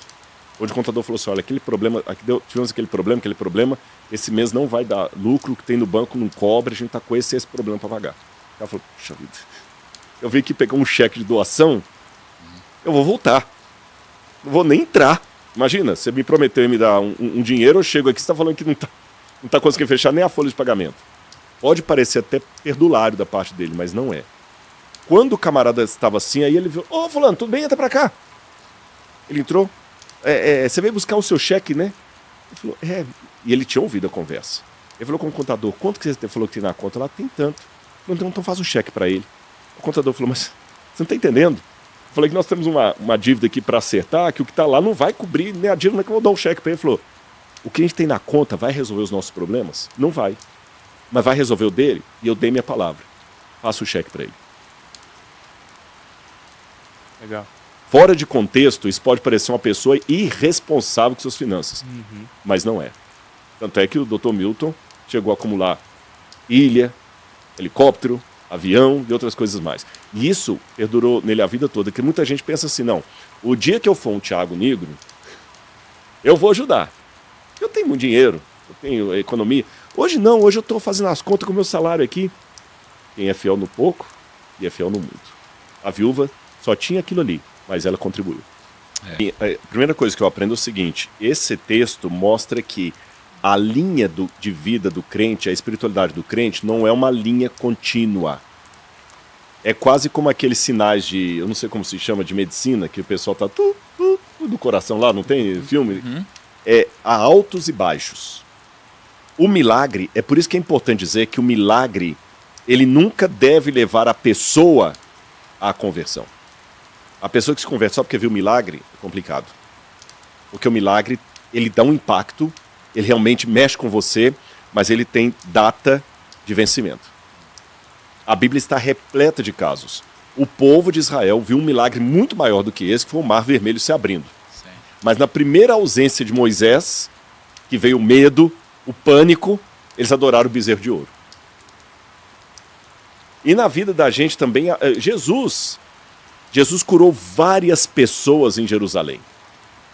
[SPEAKER 1] Onde o contador falou assim: olha, tivemos aquele problema, esse mês não vai dar lucro, que tem no banco não cobre, a gente está com esse problema para pagar. Ela falou: puxa vida, eu vim aqui pegar um cheque de doação, eu vou voltar. Não vou nem entrar. Imagina, você me prometeu me dar um dinheiro, eu chego aqui, você está falando que não tá conseguindo fechar nem a folha de pagamento. Pode parecer até perdulário da parte dele, mas não é. Quando o camarada estava assim, aí ele viu, ô fulano, tudo bem? Entra pra cá. Ele entrou, você veio buscar o seu cheque, né? Ele falou, e ele tinha ouvido a conversa. Ele falou com o contador, quanto que você falou que tem na conta? Lá tem tanto. Ele falou, então faz um cheque para ele. O contador falou, mas você não está entendendo? Eu falei que nós temos uma dívida aqui para acertar, que o que está lá não vai cobrir nem a dívida, não é que eu vou dar um cheque para ele. Ele falou, o que a gente tem na conta vai resolver os nossos problemas? Não vai. Mas vai resolver o dele? E eu dei minha palavra. Faça o cheque para ele.
[SPEAKER 3] Legal.
[SPEAKER 1] Fora de contexto, isso pode parecer uma pessoa irresponsável com suas finanças. Mas não é. Tanto é que o Dr. Milton chegou a acumular ilha, helicóptero, avião e outras coisas mais. E isso perdurou nele a vida toda, que muita gente pensa assim, não, o dia que eu for um Thiago Negro, eu vou ajudar. Eu tenho muito dinheiro, eu tenho economia. Hoje não, hoje eu estou fazendo as contas com o meu salário aqui. Quem é fiel no pouco e é fiel no muito. A viúva só tinha aquilo ali, mas ela contribuiu. E a primeira coisa que eu aprendo é o seguinte, esse texto mostra que a linha de vida do crente, a espiritualidade do crente, não é uma linha contínua. É quase como aqueles sinais de, eu não sei como se chama, de medicina, que o pessoal tá do coração lá, não tem filme? Há altos e baixos. O milagre, é por isso que é importante dizer que o milagre, ele nunca deve levar a pessoa à conversão. A pessoa que se converte só porque viu o milagre, é complicado. Porque o milagre, ele dá um impacto, ele realmente mexe com você, mas ele tem data de vencimento. A Bíblia está repleta de casos. O povo de Israel viu um milagre muito maior do que esse, que foi o Mar Vermelho se abrindo. Sim. Mas na primeira ausência de Moisés, que veio o medo, o pânico, eles adoraram o bezerro de ouro. E na vida da gente também, Jesus curou várias pessoas em Jerusalém.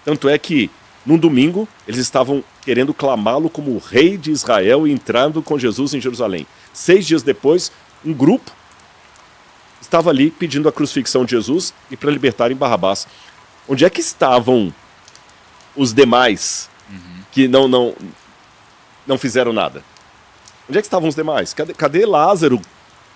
[SPEAKER 1] Tanto é que, num domingo, eles estavam querendo clamá-lo como o rei de Israel e entrando com Jesus em Jerusalém. 6 dias depois, um grupo estava ali pedindo a crucifixão de Jesus e para libertarem Barrabás. Onde é que estavam os demais que não fizeram nada? Onde é que estavam os demais? Cadê Lázaro?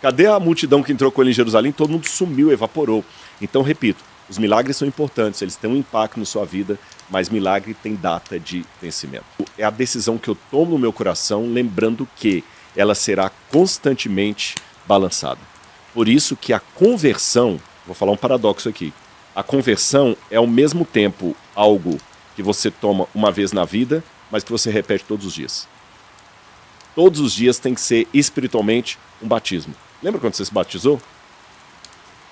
[SPEAKER 1] Cadê a multidão que entrou com ele em Jerusalém? Todo mundo sumiu, evaporou. Então, repito, os milagres são importantes, eles têm um impacto na sua vida, mas milagre tem data de vencimento. É a decisão que eu tomo no meu coração, lembrando que ela será constantemente balançada. Por isso que a conversão, vou falar um paradoxo aqui, a conversão é ao mesmo tempo algo que você toma uma vez na vida, mas que você repete todos os dias. Todos os dias tem que ser espiritualmente um batismo. Lembra quando você se batizou?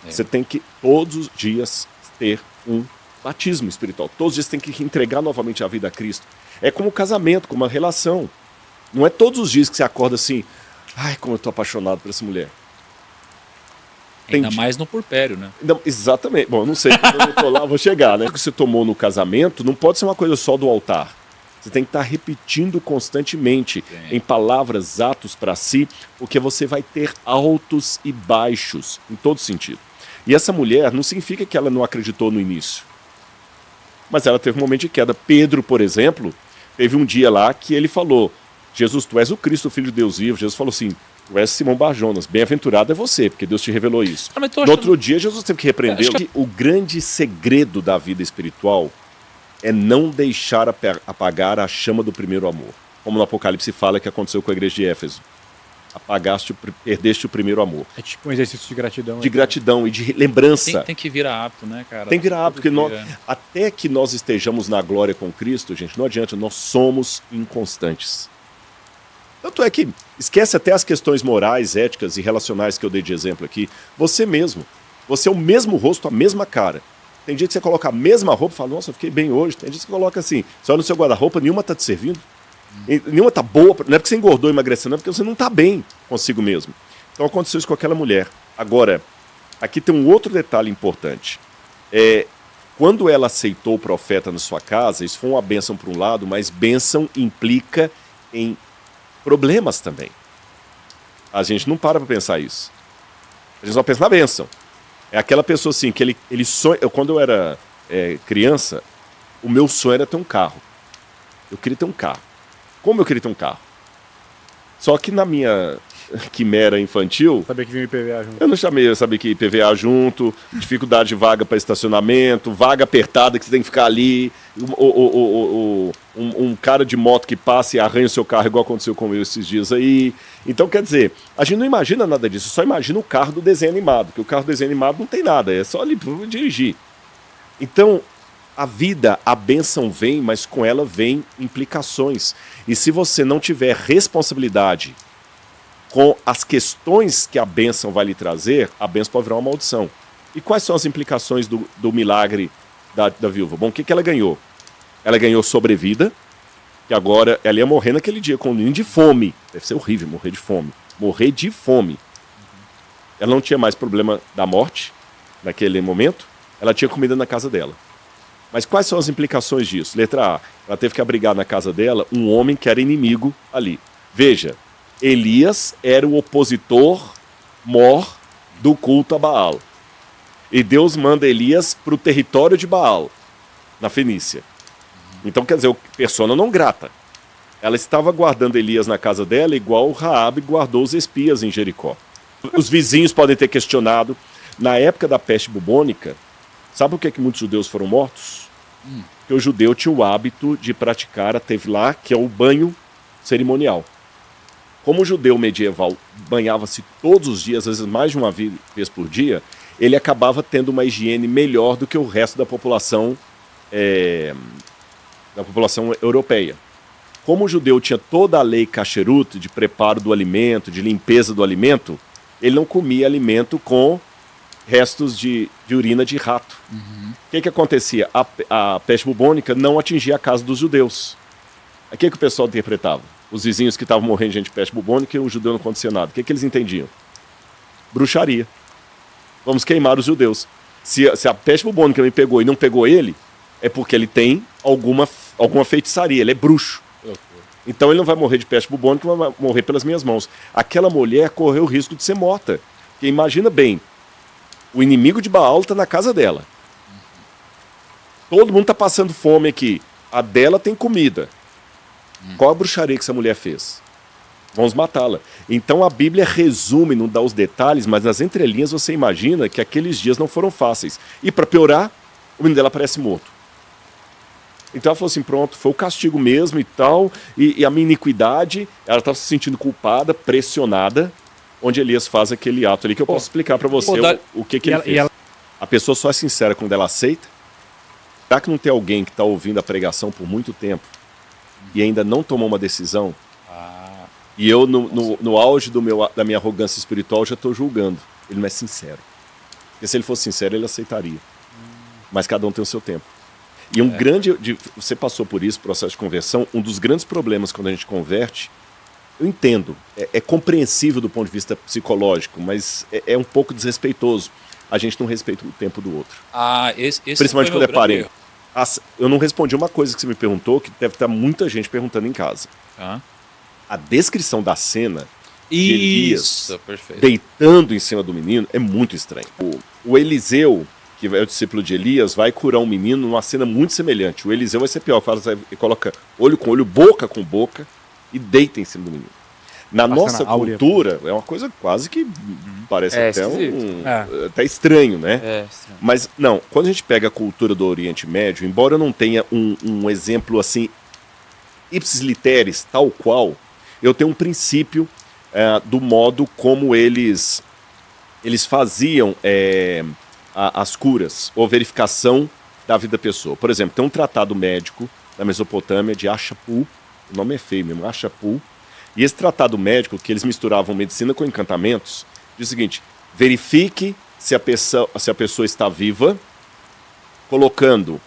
[SPEAKER 1] Você tem que todos os dias ter um batismo espiritual. Todos os dias tem que entregar novamente a vida a Cristo. É como um casamento, como uma relação. Não é todos os dias que você acorda assim, ai, como eu estou apaixonado por essa mulher.
[SPEAKER 4] Ainda mais no purpério, né?
[SPEAKER 1] Não, exatamente. Bom, eu não sei, quando eu estou lá, eu vou chegar, né? O que você tomou no casamento não pode ser uma coisa só do altar. Você tem que estar repetindo constantemente em palavras, atos para si, porque você vai ter altos e baixos, em todo sentido. E essa mulher não significa que ela não acreditou no início. Mas ela teve um momento de queda. Pedro, por exemplo, teve um dia lá que ele falou, Jesus, tu és o Cristo, o Filho de Deus vivo. Jesus falou assim, tu és Simão Bar-Jonas, bem-aventurado é você, porque Deus te revelou isso. No outro dia, Jesus teve que repreendê-lo. O grande segredo da vida espiritual é não deixar apagar a chama do primeiro amor. Como no Apocalipse fala que aconteceu com a igreja de Éfeso. Perdeste o primeiro amor.
[SPEAKER 3] É tipo um exercício de gratidão.
[SPEAKER 1] De gratidão e de lembrança.
[SPEAKER 4] Tem que virar hábito, né, cara?
[SPEAKER 1] Tem que virar hábito, porque até que nós estejamos na glória com Cristo, gente, não adianta, nós somos inconstantes. Tanto é que esquece até as questões morais, éticas e relacionais que eu dei de exemplo aqui. Você mesmo. Você é o mesmo rosto, a mesma cara. Tem dia que você coloca a mesma roupa e fala, nossa, eu fiquei bem hoje. Tem dia que você coloca assim, você olha no seu guarda-roupa, nenhuma tá te servindo. Nenhuma tá boa, não é porque você engordou e emagreceu, não é porque você não tá bem consigo mesmo. Então aconteceu isso com aquela mulher. Agora, aqui tem um outro detalhe importante. Quando ela aceitou o profeta na sua casa, isso foi uma bênção por um lado, mas bênção implica em problemas também. A gente não para pensar isso. A gente só pensa na bênção. É aquela pessoa assim, que ele sonha. Quando eu era criança, o meu sonho era ter um carro. Eu queria ter um carro. Como eu queria ter um carro? Só que na minha quimera infantil,
[SPEAKER 3] Sabia que vinha o IPVA junto.
[SPEAKER 1] eu não sabia que IPVA junto, dificuldade de vaga para estacionamento, vaga apertada que você tem que ficar ali, um cara de moto que passa e arranha o seu carro, igual aconteceu com eu esses dias aí. Então, quer dizer, a gente não imagina nada disso, só imagina o carro do desenho animado, porque o carro do desenho animado não tem nada, é só ali dirigir. Então, a vida, a bênção vem, mas com ela vem implicações. E se você não tiver responsabilidade com as questões que a bênção vai lhe trazer, a bênção pode virar uma maldição. E quais são as implicações do milagre da viúva? Bom, o que ela ganhou? Ela ganhou sobrevida, que agora ela ia morrer naquele dia com um menino de fome. Deve ser horrível morrer de fome. Morrer de fome. Ela não tinha mais problema da morte naquele momento, ela tinha comida na casa dela. Mas quais são as implicações disso? Letra A, ela teve que abrigar na casa dela um homem que era inimigo ali. Veja, Elias era o opositor mor do culto a Baal. E Deus manda Elias para o território de Baal, na Fenícia. Então, quer dizer, persona não grata. Ela estava guardando Elias na casa dela, igual Raabe guardou os espias em Jericó. Os vizinhos podem ter questionado. Na época da peste bubônica, sabe por que muitos judeus foram mortos? Porque o judeu tinha o hábito de praticar a tefilá, que é o banho cerimonial. Como o judeu medieval banhava-se todos os dias, às vezes mais de uma vez por dia, ele acabava tendo uma higiene melhor do que o resto da população europeia. Como o judeu tinha toda a lei kasherut, de preparo do alimento, de limpeza do alimento, ele não comia alimento com restos de urina de rato. O que acontecia? A peste bubônica não atingia a casa dos judeus. O que o pessoal interpretava? Os vizinhos que estavam morrendo de gente de peste bubônica e o judeu não acontecia nada. O que eles entendiam? Bruxaria. Vamos queimar os judeus. Se a peste bubônica me pegou e não pegou ele, é porque ele tem alguma feitiçaria, ele é bruxo. Então ele não vai morrer de peste bubônica, vai morrer pelas minhas mãos. Aquela mulher correu o risco de ser morta. Porque imagina bem, o inimigo de Baal está na casa dela. Todo mundo está passando fome aqui. A dela tem comida. Qual a bruxaria que essa mulher fez? Vamos matá-la. Então a Bíblia resume, não dá os detalhes, mas nas entrelinhas você imagina que aqueles dias não foram fáceis. E para piorar, o menino dela aparece morto. Então ela falou assim, pronto, foi o castigo mesmo e tal, e a minha iniquidade, ela estava se sentindo culpada, pressionada, onde Elias faz aquele ato ali que eu posso explicar para você o que ele fez. A pessoa só é sincera quando ela aceita. Será que não tem alguém que está ouvindo a pregação por muito tempo e ainda não tomou uma decisão? E eu, no auge da minha arrogância espiritual, já estou julgando. Ele não é sincero. Porque se ele fosse sincero, ele aceitaria. Mas cada um tem o seu tempo. E você passou por isso, processo de conversão, um dos grandes problemas quando a gente converte, eu entendo, é compreensível do ponto de vista psicológico, mas é um pouco desrespeitoso. A gente não respeita o tempo do outro.
[SPEAKER 4] Esse
[SPEAKER 1] principalmente quando é parente. Eu não respondi uma coisa que você me perguntou, que deve estar muita gente perguntando em casa. A descrição da cena de Elias deitando em cima do menino é muito estranho. O Eliseu, que é o discípulo de Elias, vai curar um menino numa cena muito semelhante. O Eliseu vai ser pior, ele coloca olho com olho, boca com boca e deita em cima do menino. Na nossa cultura, é uma coisa quase que parece até estranho, né?
[SPEAKER 2] Estranho.
[SPEAKER 1] Mas não, quando a gente pega a cultura do Oriente Médio, embora eu não tenha um exemplo assim, ipsis literis, tal qual, eu tenho um princípio do modo como eles faziam as curas ou verificação da vida da pessoa. Por exemplo, tem um tratado médico da Mesopotâmia de Ashapul, o nome é feio mesmo, Ashapul, e esse tratado médico, que eles misturavam medicina com encantamentos, diz o seguinte: verifique se a pessoa está viva, colocando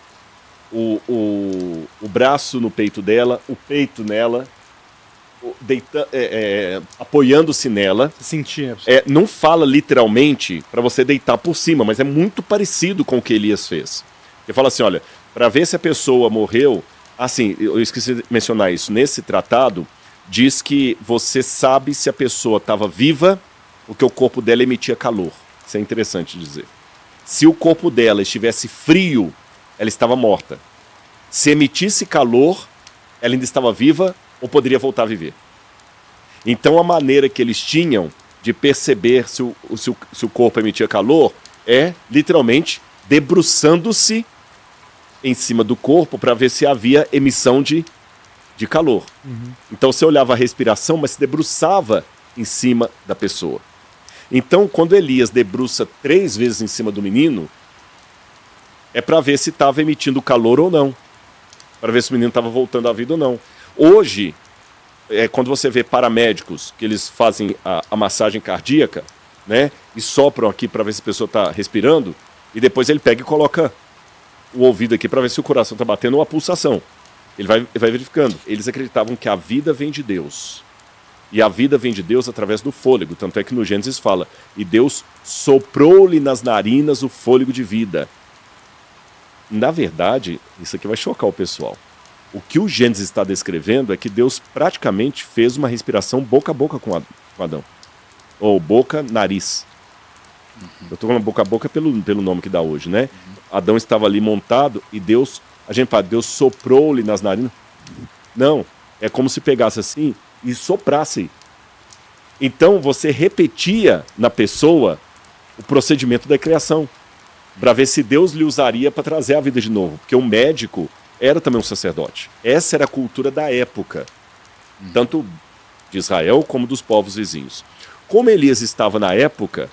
[SPEAKER 1] o braço no peito dela, o peito nela, apoiando-se nela.
[SPEAKER 3] Sentir,
[SPEAKER 1] não fala literalmente para você deitar por cima, mas é muito parecido com o que Elias fez. Ele fala assim, olha, para ver se a pessoa morreu, assim, eu esqueci de mencionar isso, nesse tratado diz que você sabe se a pessoa estava viva porque o corpo dela emitia calor. Isso é interessante dizer. Se o corpo dela estivesse frio, ela estava morta. Se emitisse calor, ela ainda estava viva ou poderia voltar a viver. Então a maneira que eles tinham de perceber se o corpo emitia calor é, literalmente, debruçando-se em cima do corpo para ver se havia emissão de calor. Então você olhava a respiração, mas se debruçava em cima da pessoa. Então, quando Elias debruça 3 vezes em cima do menino, é para ver se estava emitindo calor ou não. Para ver se o menino estava voltando à vida ou não. Hoje, quando você vê paramédicos, que eles fazem a massagem cardíaca, né, e sopram aqui para ver se a pessoa está respirando, e depois ele pega e coloca o ouvido aqui para ver se o coração está batendo ou a pulsação. Ele vai verificando. Eles acreditavam que a vida vem de Deus. E a vida vem de Deus através do fôlego. Tanto é que no Gênesis fala, e Deus soprou-lhe nas narinas o fôlego de vida. Na verdade, isso aqui vai chocar o pessoal. O que o Gênesis está descrevendo é que Deus praticamente fez uma respiração boca a boca com Adão. Ou boca-nariz. Eu estou falando boca a boca pelo nome que dá hoje, né? Adão estava ali montado e Deus soprou-lhe nas narinas. Não, é como se pegasse assim e soprasse. Então você repetia na pessoa o procedimento da criação, para ver se Deus lhe usaria para trazer a vida de novo. Porque o médico era também um sacerdote. Essa era a cultura da época, tanto de Israel como dos povos vizinhos. Como Elias estava na época,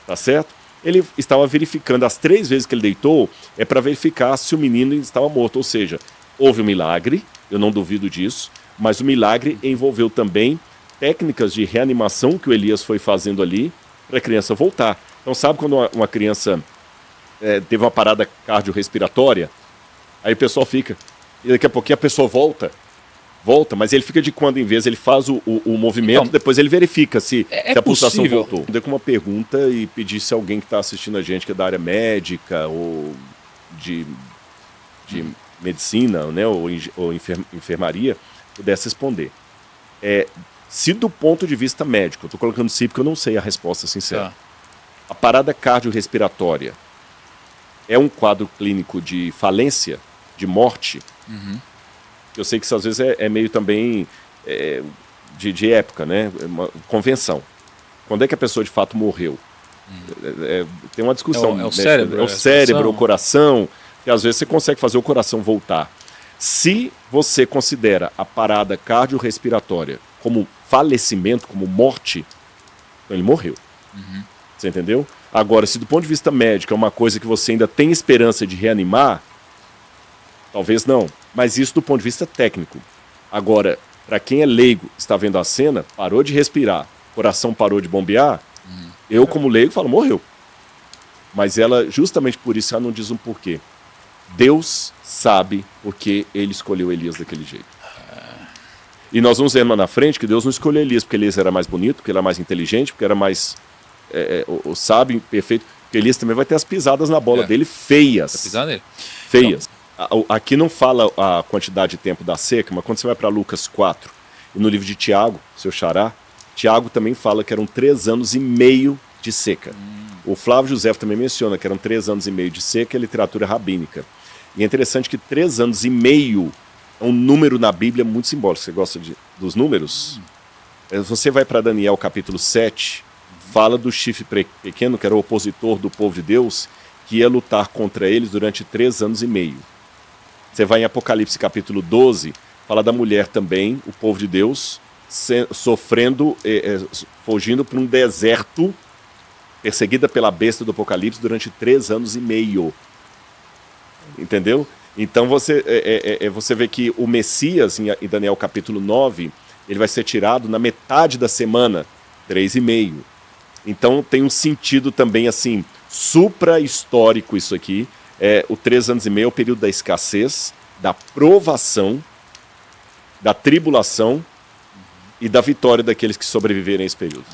[SPEAKER 1] tá certo? Ele estava verificando as 3 vezes que ele deitou, é para verificar se o menino estava morto. Ou seja, houve um milagre, eu não duvido disso, mas o milagre envolveu também técnicas de reanimação que o Elias foi fazendo ali para a criança voltar. Então sabe quando uma criança teve uma parada cardiorrespiratória? Aí o pessoal fica, e daqui a pouquinho a pessoa volta, mas ele fica de quando em vez, ele faz o movimento, então, depois ele verifica se a pulsação voltou. Eu dei com uma pergunta e pedi se alguém que está assistindo a gente, que é da área médica ou de medicina, né, ou enfermaria, pudesse responder. Se do ponto de vista médico, eu estou colocando se porque eu não sei a resposta sincera, a parada cardiorrespiratória é um quadro clínico de falência, de morte? Eu sei que isso às vezes é meio também de época, né? Uma convenção. Quando é que a pessoa de fato morreu? Tem uma discussão.
[SPEAKER 4] É o cérebro.
[SPEAKER 1] É o cérebro, o coração, que às vezes você consegue fazer o coração voltar. Se você considera a parada cardiorrespiratória como falecimento, como morte, então ele morreu. Você entendeu? Agora, se do ponto de vista médico é uma coisa que você ainda tem esperança de reanimar, talvez não. Mas isso do ponto de vista técnico. Agora, para quem é leigo, está vendo a cena, parou de respirar, coração parou de bombear, eu como leigo falo, morreu. Mas ela, justamente por isso, ela não diz um porquê. Deus sabe porque ele escolheu Elias daquele jeito. E nós vamos ver lá na frente que Deus não escolheu Elias porque Elias era mais bonito, porque ele era mais inteligente, porque era mais o sábio, perfeito. Porque Elias também vai ter as pisadas na bola dele feias.
[SPEAKER 4] Vai pisar nele.
[SPEAKER 1] Feias. Então, aqui não fala a quantidade de tempo da seca, mas quando você vai para Lucas 4, e no livro de Tiago, seu xará, Tiago também fala que eram 3 anos e meio de seca. O Flávio José também menciona que eram 3 anos e meio de seca, é literatura rabínica. E é interessante que 3 anos e meio é um número na Bíblia muito simbólico. Você gosta dos números? Você vai para Daniel capítulo 7, fala do chifre pequeno, que era o opositor do povo de Deus, que ia lutar contra eles durante 3 anos e meio. Você vai em Apocalipse capítulo 12, fala da mulher também, o povo de Deus, sofrendo, fugindo para um deserto, perseguida pela besta do Apocalipse durante 3 anos e meio. Entendeu? Então você vê que o Messias, em Daniel capítulo 9, ele vai ser tirado na metade da semana, 3,5. Então tem um sentido também assim, supra-histórico isso aqui. O 3 anos e meio é o período da escassez, da provação, da tribulação e da vitória daqueles que sobreviverem a esse período.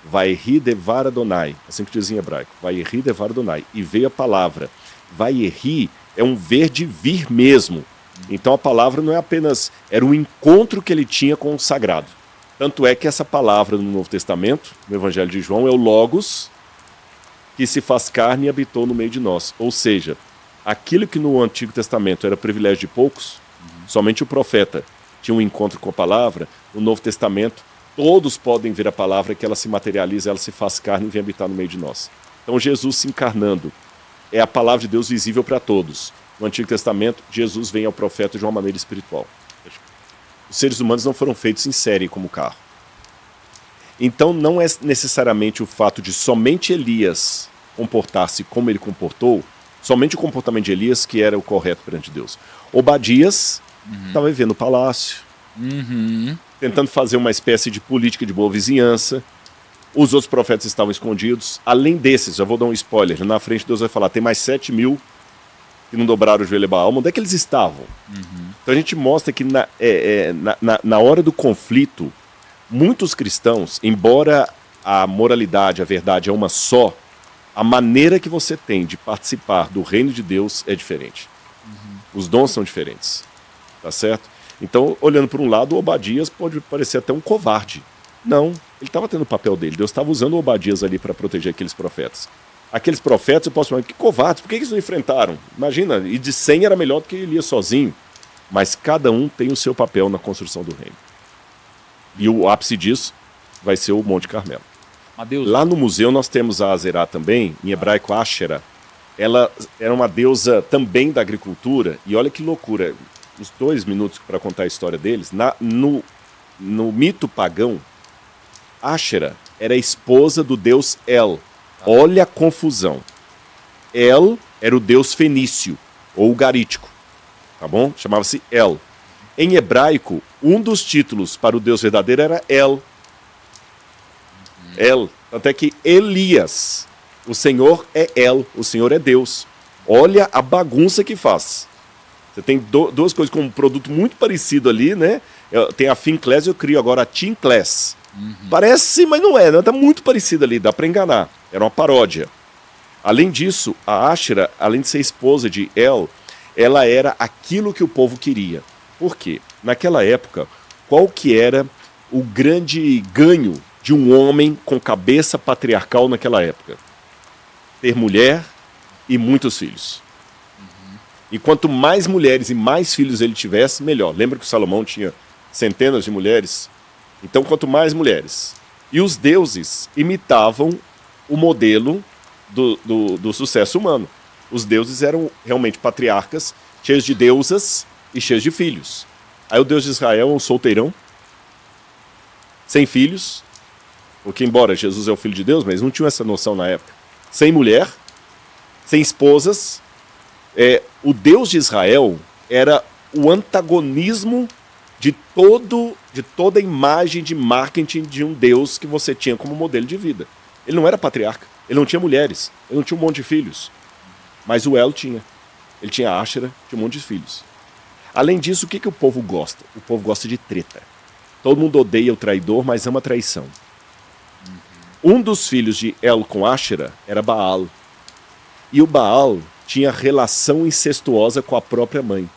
[SPEAKER 1] Vai ri devar Adonai, assim que diz em hebraico, vai ri devar Adonai. E veio a palavra, vai ri é um ver de vir mesmo. Então a palavra não é apenas, era um encontro que ele tinha com o sagrado. Tanto é que essa palavra no Novo Testamento, no Evangelho de João, é o Logos, que se faz carne e habitou no meio de nós. Ou seja, aquilo que no Antigo Testamento era privilégio de poucos, somente o profeta tinha um encontro com a palavra. No Novo Testamento, todos podem ver a palavra, que ela se materializa, ela se faz carne e vem habitar no meio de nós. Então Jesus se encarnando é a palavra de Deus visível para todos. No Antigo Testamento, Jesus vem ao profeta de uma maneira espiritual. Os seres humanos não foram feitos em série como carro. Então não é necessariamente o fato de somente Elias comportar-se como ele comportou, somente o comportamento de Elias que era o correto perante Deus. Obadias estava vivendo no palácio, tentando fazer uma espécie de política de boa vizinhança. Os outros profetas estavam escondidos. Além desses, já vou dar um spoiler, na frente Deus vai falar, tem mais 7.000 que não dobraram o joelho a Baal. Onde é que eles estavam? Então a gente mostra que na hora do conflito, muitos cristãos, embora a moralidade, a verdade é uma só, a maneira que você tem de participar do reino de Deus é diferente. Os dons são diferentes. Tá certo? Então, olhando por um lado, o Obadias pode parecer até um covarde. Não, ele estava tendo o papel dele. Deus estava usando o Obadias ali para proteger aqueles profetas. Aqueles profetas, eu posso falar, que covardes, por que eles não enfrentaram? Imagina, e de 100 era melhor do que ele ia sozinho. Mas cada um tem o seu papel na construção do reino. E o ápice disso vai ser o Monte Carmelo. Lá no museu nós temos a Azerá também, em hebraico Ashera. Ela era uma deusa também da agricultura, e olha que loucura, uns 2 minutos para contar a história deles. No mito pagão, Ashera era a esposa do deus El. Olha a confusão. El era o deus fenício, ou garítico, tá bom? Chamava-se El. Em hebraico, um dos títulos para o Deus verdadeiro era El. El. Tanto é que Elias, o Senhor é El, o Senhor é Deus. Olha a bagunça que faz. Você tem duas coisas com um produto muito parecido ali, né? Tem a Finclass e eu crio agora a Tinclass. Parece, mas não é, né? Tá muito parecido ali, dá para enganar. Era uma paródia. Além disso, a Ashera, além de ser esposa de El, ela era aquilo que o povo queria. Por quê? Naquela época, qual que era o grande ganho de um homem com cabeça patriarcal naquela época? Ter mulher e muitos filhos. E quanto mais mulheres e mais filhos ele tivesse, melhor. Lembra que o Salomão tinha centenas de mulheres? Então, quanto mais mulheres. E os deuses imitavam o modelo do sucesso humano. Os deuses eram realmente patriarcas, cheios de deusas e cheios de filhos. Aí o Deus de Israel é um solteirão, sem filhos, porque embora Jesus é o Filho de Deus, mas não tinham essa noção na época. Sem mulher, sem esposas. O Deus de Israel era o antagonismo de toda a imagem de marketing de um Deus que você tinha como modelo de vida. Ele não era patriarca, ele não tinha mulheres, ele não tinha um monte de filhos. Mas o El tinha. Ele tinha a Ashera, tinha um monte de filhos. Além disso, o que o povo gosta? O povo gosta de treta. Todo mundo odeia o traidor, mas ama a traição. Um dos filhos de El com Ashera era Baal. E o Baal tinha relação incestuosa com a própria mãe.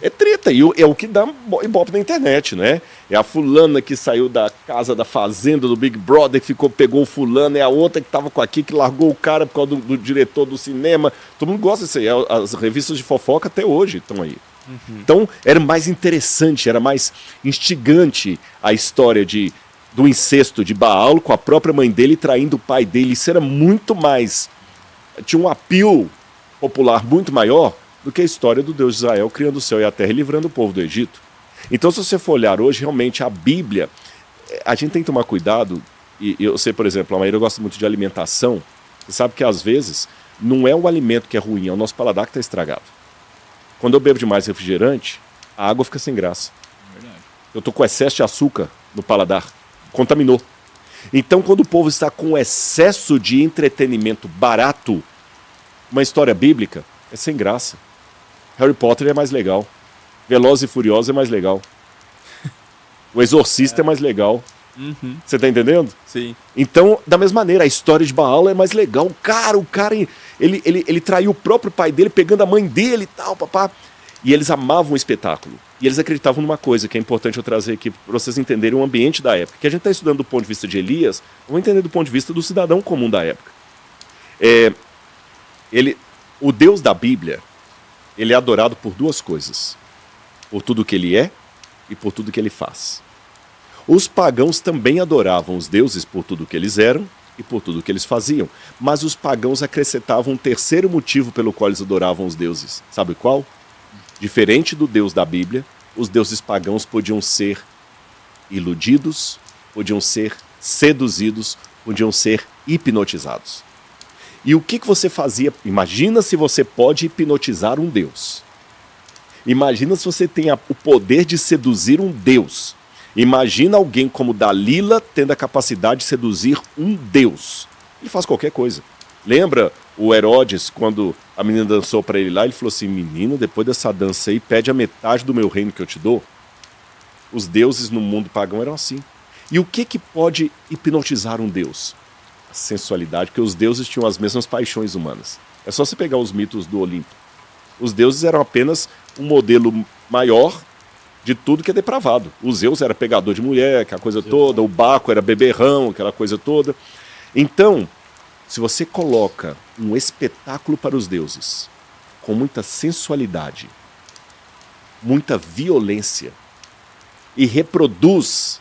[SPEAKER 1] É treta, e é o que dá ibope na internet, né? É a fulana que saiu da casa da fazenda do Big Brother, que pegou o fulano, é a outra que tava com aqui, que largou o cara por causa do diretor do cinema. Todo mundo gosta disso aí, as revistas de fofoca até hoje estão aí. Então, era mais interessante, era mais instigante a história do incesto de Baal com a própria mãe dele traindo o pai dele. Isso era muito mais... Tinha um appeal popular muito maior do que a história do Deus de Israel criando o céu e a terra e livrando o povo do Egito. Então, se você for olhar hoje, realmente, a Bíblia, a gente tem que tomar cuidado, e eu sei, por exemplo, a Maíra gosta muito de alimentação, você sabe que, às vezes, não é o alimento que é ruim, é o nosso paladar que está estragado. Quando eu bebo demais refrigerante, a água fica sem graça. Verdade. Eu estou com excesso de açúcar no paladar, contaminou. Então, quando o povo está com excesso de entretenimento barato, uma história bíblica é sem graça. Harry Potter é mais legal. Velozes e Furiosos é mais legal. O Exorcista é mais legal. Você está entendendo?
[SPEAKER 2] Sim.
[SPEAKER 1] Então, da mesma maneira, a história de Baal é mais legal. O cara, ele traiu o próprio pai dele, pegando a mãe dele e tal, papá. E eles amavam o espetáculo. E eles acreditavam numa coisa que é importante eu trazer aqui para vocês entenderem o ambiente da época. Que a gente está estudando do ponto de vista de Elias, vamos entender do ponto de vista do cidadão comum da época. O Deus da Bíblia, ele é adorado por duas coisas. Por tudo que ele é e por tudo que ele faz. Os pagãos também adoravam os deuses por tudo que eles eram e por tudo que eles faziam. Mas os pagãos acrescentavam um terceiro motivo pelo qual eles adoravam os deuses. Sabe qual? Diferente do Deus da Bíblia, os deuses pagãos podiam ser iludidos, podiam ser seduzidos, podiam ser hipnotizados. E o que você fazia? Imagina se você pode hipnotizar um Deus. Imagina se você tem o poder de seduzir um Deus. Imagina alguém como Dalila tendo a capacidade de seduzir um Deus. Ele faz qualquer coisa. Lembra o Herodes, quando a menina dançou para ele lá, ele falou assim, menino, depois dessa dança aí, pede a metade do meu reino que eu te dou. Os deuses no mundo pagão eram assim. E o que pode hipnotizar um Deus? A sensualidade, porque os deuses tinham as mesmas paixões humanas. É só você pegar os mitos do Olimpo. Os deuses eram apenas um modelo maior de tudo que é depravado. O Zeus era pegador de mulher, aquela coisa toda, o Baco era beberrão, aquela coisa toda. Então, se você coloca um espetáculo para os deuses, com muita sensualidade, muita violência, e reproduz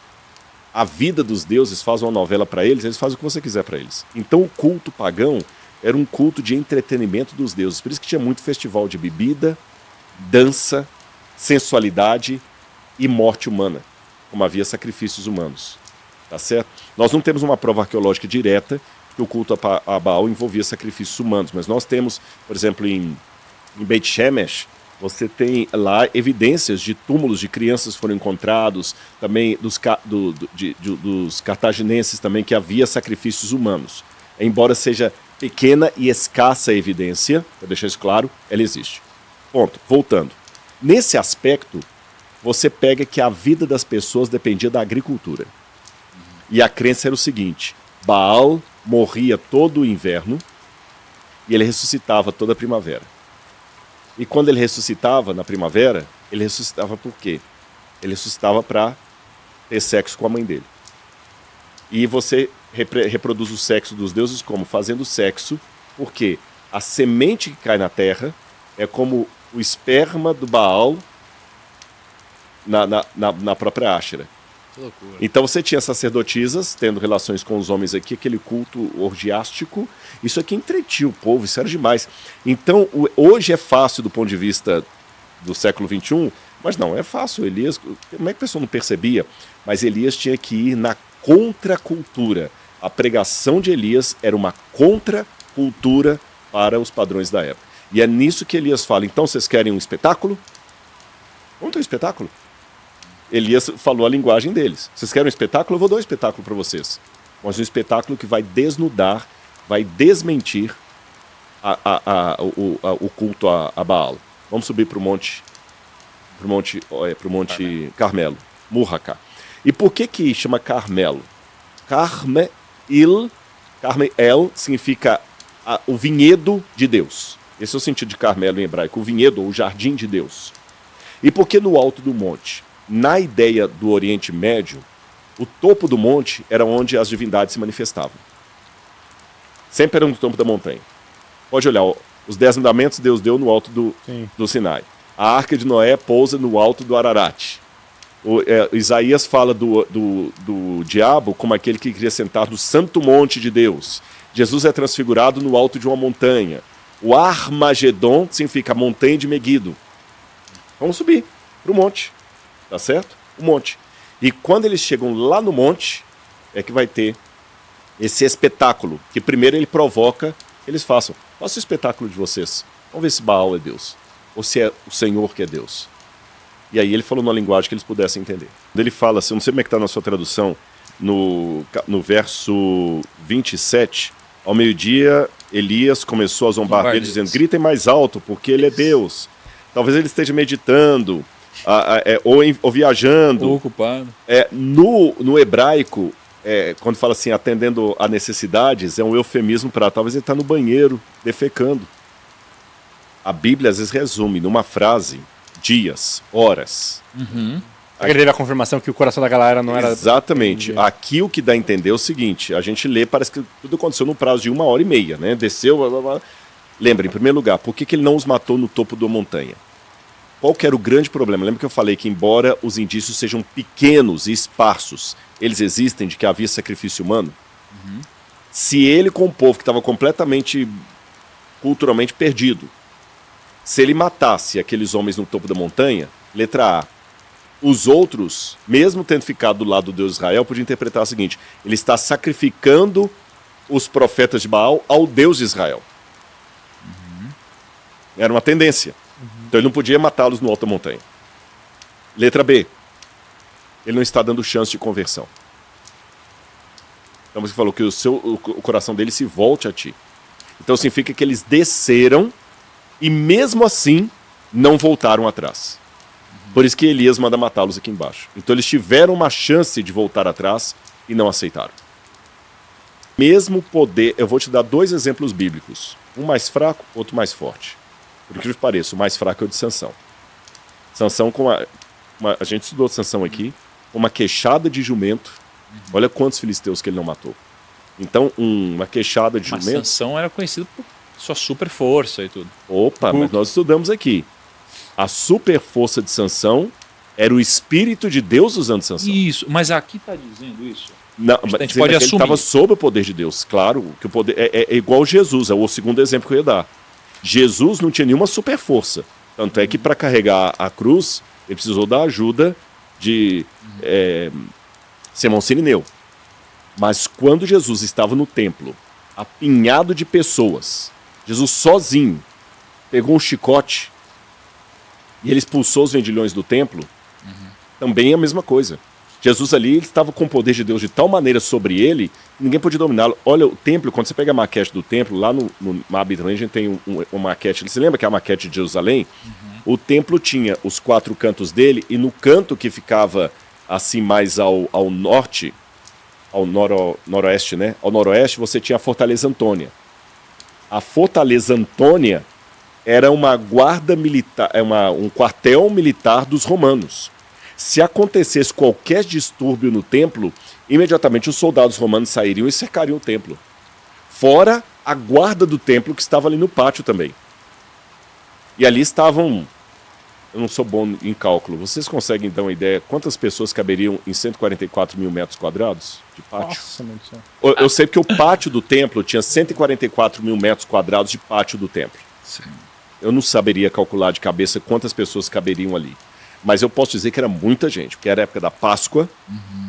[SPEAKER 1] a vida dos deuses, faz uma novela para eles fazem o que você quiser para eles. Então o culto pagão era um culto de entretenimento dos deuses. Por isso que tinha muito festival de bebida, dança, sensualidade e morte humana, como havia sacrifícios humanos. Tá certo? Nós não temos uma prova arqueológica direta que o culto a Baal envolvia sacrifícios humanos, mas nós temos, por exemplo, em Beit Shemesh, você tem lá evidências de túmulos de crianças foram encontrados, também dos cartaginenses também, que havia sacrifícios humanos. Embora seja pequena e escassa a evidência, para deixar isso claro, ela existe. Ponto. Voltando. Nesse aspecto, você pega que a vida das pessoas dependia da agricultura. E a crença era o seguinte, Baal morria todo o inverno e ele ressuscitava toda a primavera. E quando ele ressuscitava na primavera, ele ressuscitava por quê? Ele ressuscitava para ter sexo com a mãe dele. E você reproduz o sexo dos deuses como? Fazendo sexo, porque a semente que cai na terra é como o esperma do Baal na própria Áshera.
[SPEAKER 4] Que loucura.
[SPEAKER 1] Então você tinha sacerdotisas tendo relações com os homens aqui, aquele culto orgiástico. Isso aqui entretinha o povo, isso era demais. Então hoje é fácil do ponto de vista do século XXI, mas não é fácil. Elias, como é que a pessoa não percebia? Mas Elias tinha que ir na contracultura. A pregação de Elias era uma contracultura para os padrões da época. E é nisso que Elias fala, então vocês querem um espetáculo? Vamos ter um espetáculo? Elias falou a linguagem deles. Vocês querem um espetáculo? Eu vou dar um espetáculo para vocês. Mas um espetáculo que vai desnudar, vai desmentir o culto a Baal. Vamos subir para o monte Carmelo, Murraca. E por que chama Carmelo? Carmel significa o vinhedo de Deus. Esse é o sentido de Carmelo em hebraico, o vinhedo ou o jardim de Deus. E por que no alto do monte? Na ideia do Oriente Médio, o topo do monte era onde as divindades se manifestavam. Sempre era no topo da montanha. Pode olhar, os 10 mandamentos Deus deu no alto do Sinai. A arca de Noé pousa no alto do Ararat. Isaías fala do diabo como aquele que queria sentar no santo monte de Deus. Jesus é transfigurado no alto de uma montanha. O Armagedon significa a montanha de Meguido. Vamos subir para o monte. Tá certo? O monte. E quando eles chegam lá no monte, é que vai ter esse espetáculo, que primeiro ele provoca, eles faça o espetáculo de vocês. Vamos ver se Baal é Deus, ou se é o Senhor que é Deus. E aí ele falou numa linguagem que eles pudessem entender. Quando ele fala assim, eu não sei como é que está na sua tradução, no verso 27, ao meio-dia, Elias começou a zombar dele, dizendo, gritem mais alto, porque ele é Deus. Talvez ele esteja meditando, ou viajando.
[SPEAKER 4] Ou ocupado.
[SPEAKER 1] No hebraico, quando fala assim, atendendo a necessidades, é um eufemismo para talvez ele está no banheiro, defecando. A Bíblia às vezes resume numa frase dias, horas.
[SPEAKER 3] Ele teve a confirmação que o coração da galera não era...
[SPEAKER 1] Exatamente. Aqui o que dá a entender é o seguinte, a gente lê, parece que tudo aconteceu no prazo de 1h30, né? Desceu, blá, blá, blá. Lembra, em primeiro lugar, por que ele não os matou no topo da montanha? Qual que era o grande problema? Lembra que eu falei que embora os indícios sejam pequenos e esparsos, eles existem de que havia sacrifício humano? Se ele com o povo que estava completamente culturalmente perdido, se ele matasse aqueles homens no topo da montanha, letra A, os outros, mesmo tendo ficado do lado do Deus de Israel, podiam interpretar o seguinte: ele está sacrificando os profetas de Baal ao Deus de Israel. Era uma tendência. Então ele não podia matá-los no alto da montanha. Letra B, ele não está dando chance de conversão. Então você falou que o coração dele se volte a ti. Então significa que eles desceram e mesmo assim não voltaram atrás. Por isso que Elias manda matá-los aqui embaixo. Então eles tiveram uma chance de voltar atrás e não aceitaram. Mesmo poder, eu vou te dar 2 exemplos bíblicos. Um mais fraco, outro mais forte. Por incrível que pareça, o mais fraco é o de Sansão. Sansão com a gente estudou Sansão aqui, com uma queixada de jumento. Olha quantos filisteus que ele não matou. Então, uma queixada de jumento...
[SPEAKER 4] Mas Sansão era conhecido por sua super força e tudo.
[SPEAKER 1] Opa, mas nós estudamos aqui. A super força de Sansão era o Espírito de Deus usando Sansão.
[SPEAKER 4] Isso, mas aqui está dizendo isso?
[SPEAKER 1] Não,
[SPEAKER 4] a gente pode assumir.
[SPEAKER 1] Ele estava sob o poder de Deus. Claro, que o poder é igual Jesus, é o segundo exemplo que eu ia dar. Jesus não tinha nenhuma super força. Tanto é que para carregar a cruz, ele precisou da ajuda de Simão Sirineu. Mas quando Jesus estava no templo, apinhado de pessoas, Jesus sozinho pegou um chicote e ele expulsou os vendilhões do templo, também é a mesma coisa. Jesus ali, ele estava com o poder de Deus de tal maneira sobre ele, que ninguém podia dominá-lo. Olha, o templo, quando você pega a maquete do templo, lá no Map também a gente tem uma maquete. Você lembra que é a maquete de Jerusalém? O templo tinha os 4 cantos dele, e no canto que ficava assim mais ao norte, ao noroeste, né? Ao noroeste você tinha a Fortaleza Antônia. A Fortaleza Antônia era uma guarda militar, um quartel militar dos romanos. Se acontecesse qualquer distúrbio no templo, imediatamente os soldados romanos sairiam e cercariam o templo. Fora a guarda do templo que estava ali no pátio também. E ali estavam... Eu não sou bom em cálculo. Vocês conseguem dar uma ideia quantas pessoas caberiam em 144 mil metros quadrados de pátio?
[SPEAKER 3] Nossa, meu Deus.
[SPEAKER 1] Eu sei porque o pátio do templo tinha 144 mil metros quadrados de pátio do templo.
[SPEAKER 4] Sim.
[SPEAKER 1] Eu não saberia calcular de cabeça quantas pessoas caberiam ali. Mas eu posso dizer que era muita gente, porque era a época da Páscoa.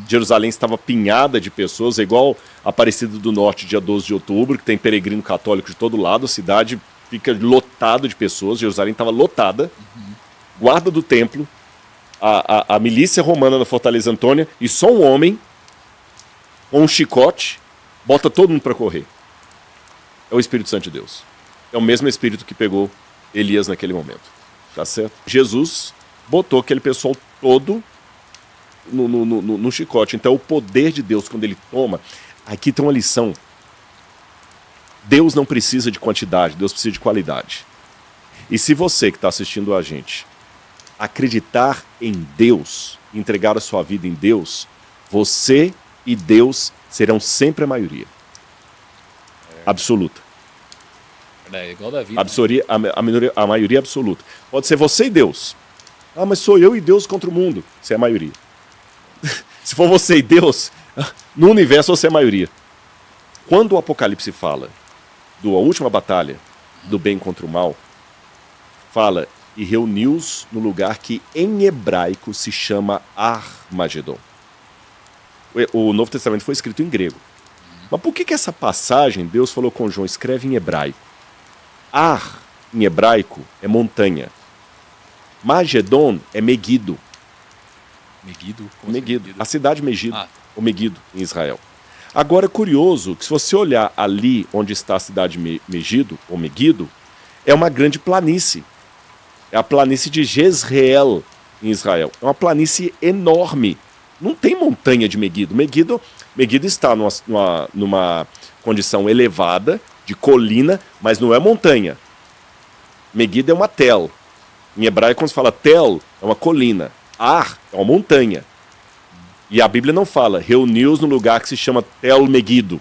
[SPEAKER 1] Jerusalém estava apinhada de pessoas, é igual Aparecida do Norte, dia 12 de outubro, que tem peregrino católico de todo lado, a cidade fica lotada de pessoas, Jerusalém estava lotada. Guarda do templo, a milícia romana na Fortaleza Antônia, e só um homem, com um chicote, bota todo mundo para correr. É o Espírito Santo de Deus. É o mesmo Espírito que pegou Elias naquele momento. Tá certo? Jesus botou aquele pessoal todo no chicote. Então, o poder de Deus, quando ele toma... Aqui tem uma lição. Deus não precisa de quantidade, Deus precisa de qualidade. E se você que está assistindo a gente acreditar em Deus, entregar a sua vida em Deus, você e Deus serão sempre a maioria. Absoluta.
[SPEAKER 4] É igual da vida.
[SPEAKER 1] A maioria absoluta. Pode ser você e Deus. Ah, mas sou eu e Deus contra o mundo. Você é a maioria. Se for você e Deus, no universo você é a maioria. Quando o Apocalipse fala da última batalha, do bem contra o mal, fala, e reuniu-os no lugar que em hebraico se chama Armagedon. O Novo Testamento foi escrito em grego. Mas por que essa passagem, Deus falou com João, escreve em hebraico? Ar, em hebraico, é montanha. Magedon é Megido.
[SPEAKER 4] Megido?
[SPEAKER 1] Megido. A cidade Megido, ou Megido, em Israel. Agora é curioso que se você olhar ali onde está a cidade Megido, ou Megido, é uma grande planície. É a planície de Jezreel, em Israel. É uma planície enorme. Não tem montanha de Megido. Megido está numa condição elevada, de colina, mas não é montanha. Megido é uma tel. Em hebraico, quando se fala tel, é uma colina. Ar é uma montanha. E a Bíblia não fala, reuniu-os no lugar que se chama Tel Megido.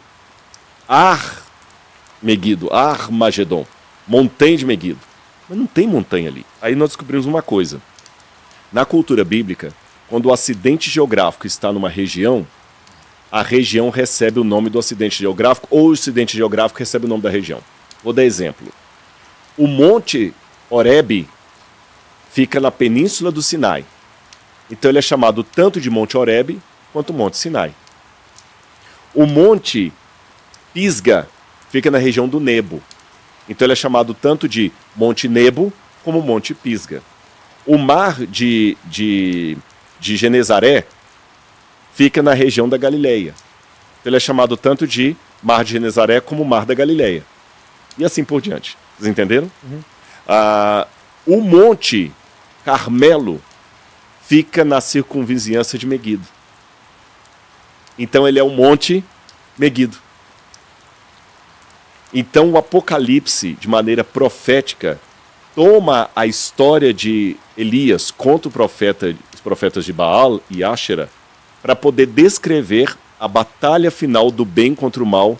[SPEAKER 1] Megido, Armagedon. Montanha de Megido. Mas não tem montanha ali. Aí nós descobrimos uma coisa. Na cultura bíblica, quando o acidente geográfico está numa região, a região recebe o nome do acidente geográfico, ou o acidente geográfico recebe o nome da região. Vou dar exemplo. O Monte Horebe fica na península do Sinai. Então ele é chamado tanto de Monte Horebe quanto Monte Sinai. O Monte Pisga fica na região do Nebo. Então ele é chamado tanto de Monte Nebo como Monte Pisga. O mar de Genezaré fica na região da Galileia. Então ele é chamado tanto de Mar de Genezaré como Mar da Galileia. E assim por diante. Vocês entenderam? Uhum. O Monte Carmelo fica na circunvizinhança de Megido. Então ele é o Monte Megido. Então o Apocalipse, de maneira profética, toma a história de Elias contra os profetas de Baal e Áxera para poder descrever a batalha final do bem contra o mal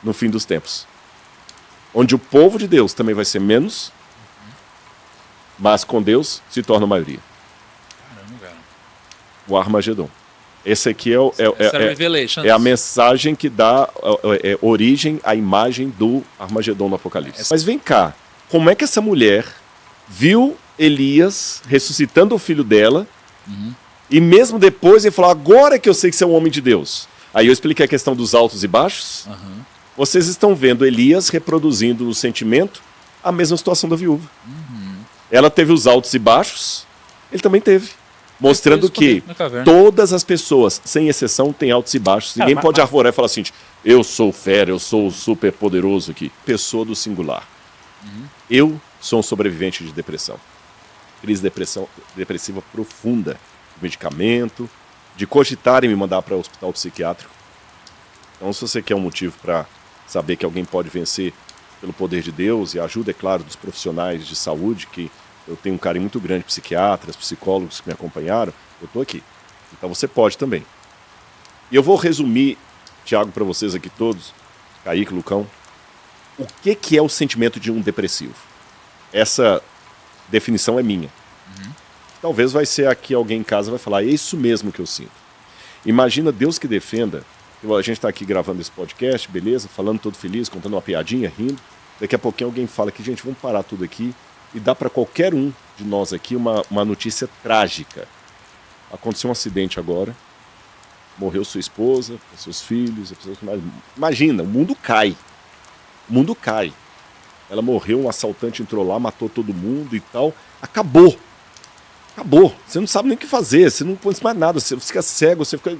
[SPEAKER 1] no fim dos tempos. Onde o povo de Deus também vai ser menos, mas com Deus se torna a maioria.
[SPEAKER 4] Caramba, cara.
[SPEAKER 1] O Armagedon. Esse aqui é a mensagem que dá origem à imagem do Armagedon no Apocalipse. Mas vem cá, como é que essa mulher viu Elias ressuscitando o filho dela, e mesmo depois ele falou, agora que eu sei que você é um homem de Deus. Aí eu expliquei a questão dos altos e baixos. Vocês estão vendo Elias reproduzindo no sentimento a mesma situação da viúva. Ela teve os altos e baixos, ele também teve. Mostrando que todas as pessoas, sem exceção, têm altos e baixos. Ninguém pode arvorar e falar assim, eu sou fera, eu sou super poderoso aqui. Pessoa do singular. Eu sou um sobrevivente de depressão. Crise depressiva profunda. Medicamento, de cogitarem me mandar para o hospital psiquiátrico. Então, se você quer um motivo para saber que alguém pode vencer pelo poder de Deus, e a ajuda, é claro, dos profissionais de saúde, que eu tenho um carinho muito grande, psiquiatras, psicólogos que me acompanharam, eu estou aqui. Então você pode também. E eu vou resumir, Tiago, para vocês aqui todos, Kaique, Lucão, o que é o sentimento de um depressivo? Essa definição é minha. Talvez vai ser aqui alguém em casa vai falar, é isso mesmo que eu sinto. Imagina Deus que defenda, a gente está aqui gravando esse podcast, beleza, falando todo feliz, contando uma piadinha, rindo, daqui a pouquinho alguém fala aqui, gente, vamos parar tudo aqui, e dá para qualquer um de nós aqui uma notícia trágica. Aconteceu um acidente agora, morreu sua esposa, seus filhos, imagina, o mundo cai. O mundo cai. Ela morreu, um assaltante entrou lá, matou todo mundo e tal. Acabou. Acabou. Você não sabe nem o que fazer, você não põe mais nada, você fica cego, você fica...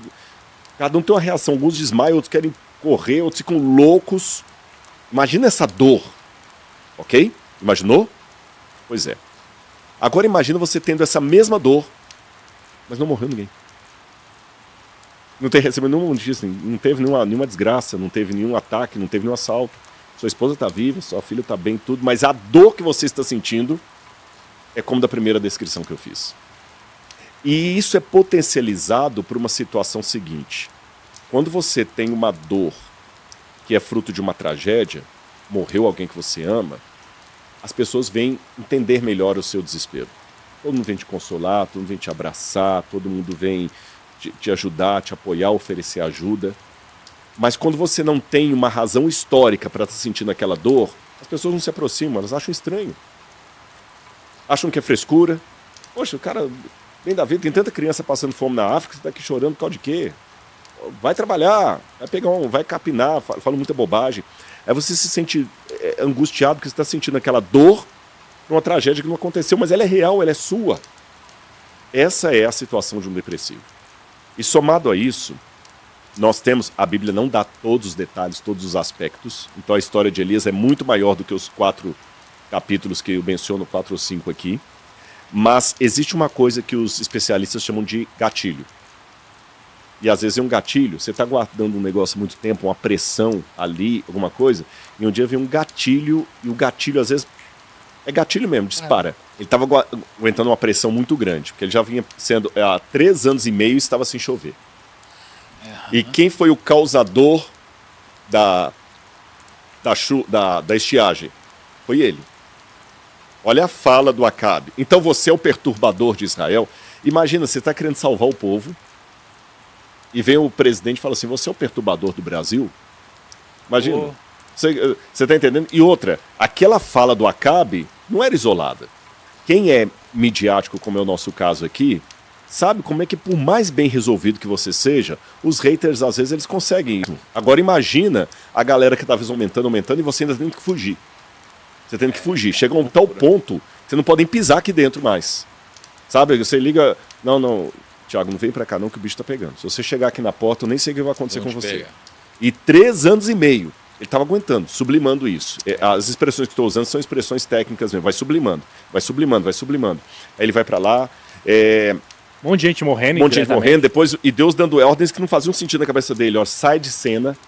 [SPEAKER 1] Cada um tem uma reação, alguns desmaiam, outros querem correr, outros ficam loucos. Imagina essa dor, ok? Imaginou? Pois é. Agora imagina você tendo essa mesma dor, mas não morreu ninguém. Não tem recebido nenhuma notícia, não teve nenhuma desgraça, não teve nenhum ataque, não teve nenhum assalto. Sua esposa está viva, sua filha está bem, tudo, mas a dor que você está sentindo é como da primeira descrição que eu fiz. E isso é potencializado por uma situação seguinte. Quando você tem uma dor que é fruto de uma tragédia, morreu alguém que você ama, as pessoas vêm entender melhor o seu desespero. Todo mundo vem te consolar, todo mundo vem te abraçar, todo mundo vem te ajudar, te apoiar, oferecer ajuda. Mas quando você não tem uma razão histórica para estar sentindo aquela dor, as pessoas não se aproximam, elas acham estranho. Acham que é frescura. Poxa, o cara, bem da vida, tem tanta criança passando fome na África, você está aqui chorando por causa de quê? Vai trabalhar, vai capinar, fala muita bobagem. Aí você se sente angustiado porque você está sentindo aquela dor por uma tragédia que não aconteceu, mas ela é real, ela é sua. Essa é a situação de um depressivo. E somado a isso, nós temos, a Bíblia não dá todos os detalhes, todos os aspectos, então a história de Elias é muito maior do que os 4 capítulos que eu menciono, 4 ou 5 aqui, mas existe uma coisa que os especialistas chamam de gatilho. E às vezes é um gatilho, você está guardando um negócio há muito tempo, uma pressão ali, alguma coisa, e um dia vem um gatilho, e o gatilho às vezes É gatilho mesmo, dispara. Ele estava aguentando uma pressão muito grande, porque ele já vinha sendo há 3 anos e meio estava sem chover. E quem foi o causador da estiagem? Foi ele. Olha a fala do Acabe. Então você é o perturbador de Israel. Imagina, você está querendo salvar o povo e vem o presidente e fala assim, você é o perturbador do Brasil? Imagina. Você está entendendo? E outra, aquela fala do Acabe não era isolada. Quem é midiático, como é o nosso caso aqui, sabe como é que, por mais bem resolvido que você seja, os haters, às vezes, eles conseguem isso. Agora imagina a galera que está aumentando, e você ainda tem que fugir. Você tem que fugir. Chega a um tal ponto que você não pode nem pisar aqui dentro mais. Sabe? Você liga... Não, Thiago, não vem pra cá não que o bicho tá pegando. Se você chegar aqui na porta, eu nem sei o que vai acontecer com você. Pega. E 3 anos e meio, ele tava aguentando, sublimando isso. As expressões que estou usando são expressões técnicas mesmo. Vai sublimando. Aí ele vai pra lá...
[SPEAKER 3] Um monte de gente morrendo.
[SPEAKER 1] Um monte de gente morrendo, depois... E Deus dando ordens que não faziam sentido na cabeça dele. Ó, sai de cena...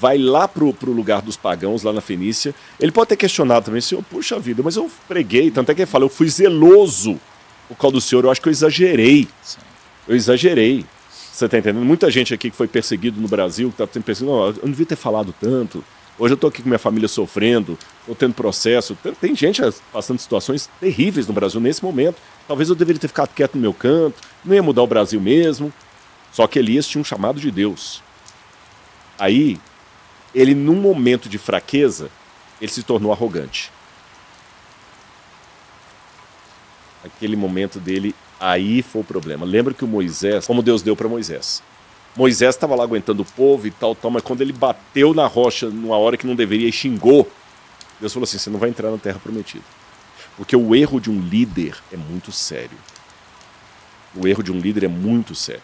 [SPEAKER 1] Vai lá pro lugar dos pagãos, lá na Fenícia. Ele pode ter questionado também, senhor, puxa vida, mas eu preguei, tanto é que ele fala, eu fui zeloso por causa do senhor, eu acho que eu exagerei. Sim. Eu exagerei. Você tá entendendo? Muita gente aqui que foi perseguido no Brasil, que tá pensando, não, eu não devia ter falado tanto. Hoje eu tô aqui com minha família sofrendo, tô tendo processo. Tem gente passando situações terríveis no Brasil nesse momento. Talvez eu deveria ter ficado quieto no meu canto, não ia mudar o Brasil mesmo. Só que Elias tinha um chamado de Deus. Aí... ele, num momento de fraqueza, ele se tornou arrogante. Aquele momento dele, aí foi o problema. Lembra que o Moisés, como Deus deu para Moisés. Moisés estava lá aguentando o povo e tal, mas quando ele bateu na rocha numa hora que não deveria e xingou, Deus falou assim, você não vai entrar na terra prometida. Porque o erro de um líder é muito sério. O erro de um líder é muito sério.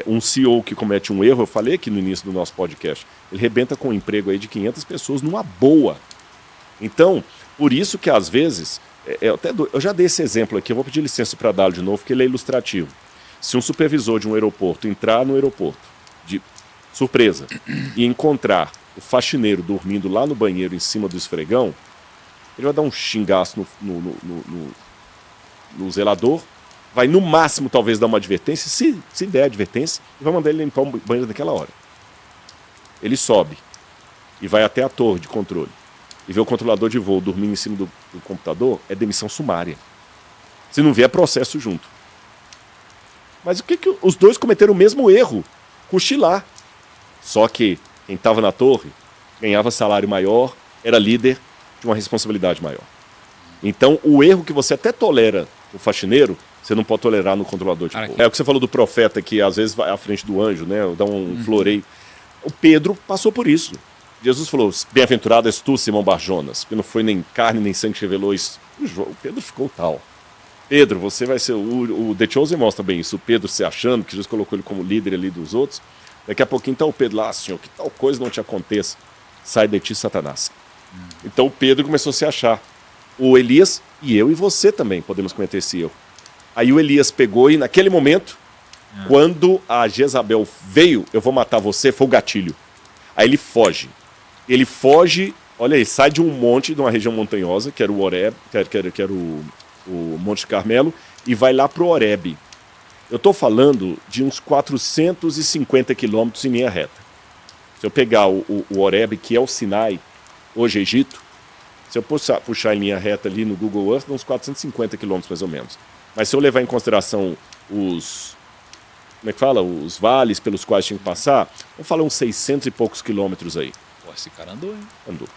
[SPEAKER 1] Um CEO que comete um erro, eu falei aqui no início do nosso podcast, ele rebenta com um emprego aí de 500 pessoas numa boa. Então, por isso que às vezes, eu já dei esse exemplo aqui, eu vou pedir licença para dar de novo, porque ele é ilustrativo. Se um supervisor de um aeroporto entrar no aeroporto, de surpresa, e encontrar o faxineiro dormindo lá no banheiro em cima do esfregão, ele vai dar um xingaço no zelador, vai no máximo talvez dar uma advertência, se der advertência, e vai mandar ele limpar o banheiro naquela hora. Ele sobe e vai até a torre de controle e vê o controlador de voo dormindo em cima do computador, é demissão sumária. Se não vier, processo junto. Mas o que os dois cometeram o mesmo erro? Cochilar. Só que quem estava na torre ganhava salário maior, era líder de uma responsabilidade maior. Então, o erro que você até tolera no faxineiro, você não pode tolerar no controlador de voo. É o que você falou do profeta, que às vezes vai à frente do anjo, né? Dá um floreio. O Pedro passou por isso. Jesus falou, bem-aventurado és tu, Simão Barjonas, porque não foi nem carne nem sangue que revelou isso. O Pedro ficou tal. Pedro, você vai ser... O The Chosen mostra bem isso. O Pedro se achando, que Jesus colocou ele como líder ali dos outros. Daqui a pouquinho tá o Pedro lá, Senhor, que tal coisa não te aconteça. Sai de ti, Satanás. Então o Pedro começou a se achar. O Elias, e eu e você também podemos cometer esse erro. Aí o Elias pegou e naquele momento, quando a Jezabel veio, eu vou matar você, foi o gatilho. Aí ele foge. Ele foge, olha aí, sai de um monte, de uma região montanhosa, que era o Horeb, que era o Monte Carmelo, e vai lá pro Horebe. Eu estou falando de uns 450 quilômetros em linha reta. Se eu pegar o Horebe, que é o Sinai, hoje Egito, se eu puxar em linha reta ali no Google Earth, dá uns 450 quilômetros mais ou menos. Mas se eu levar em consideração os vales pelos quais tinha que passar, vamos falar uns 600 e poucos quilômetros aí.
[SPEAKER 4] Pô, esse cara andou, hein?
[SPEAKER 1] Andou.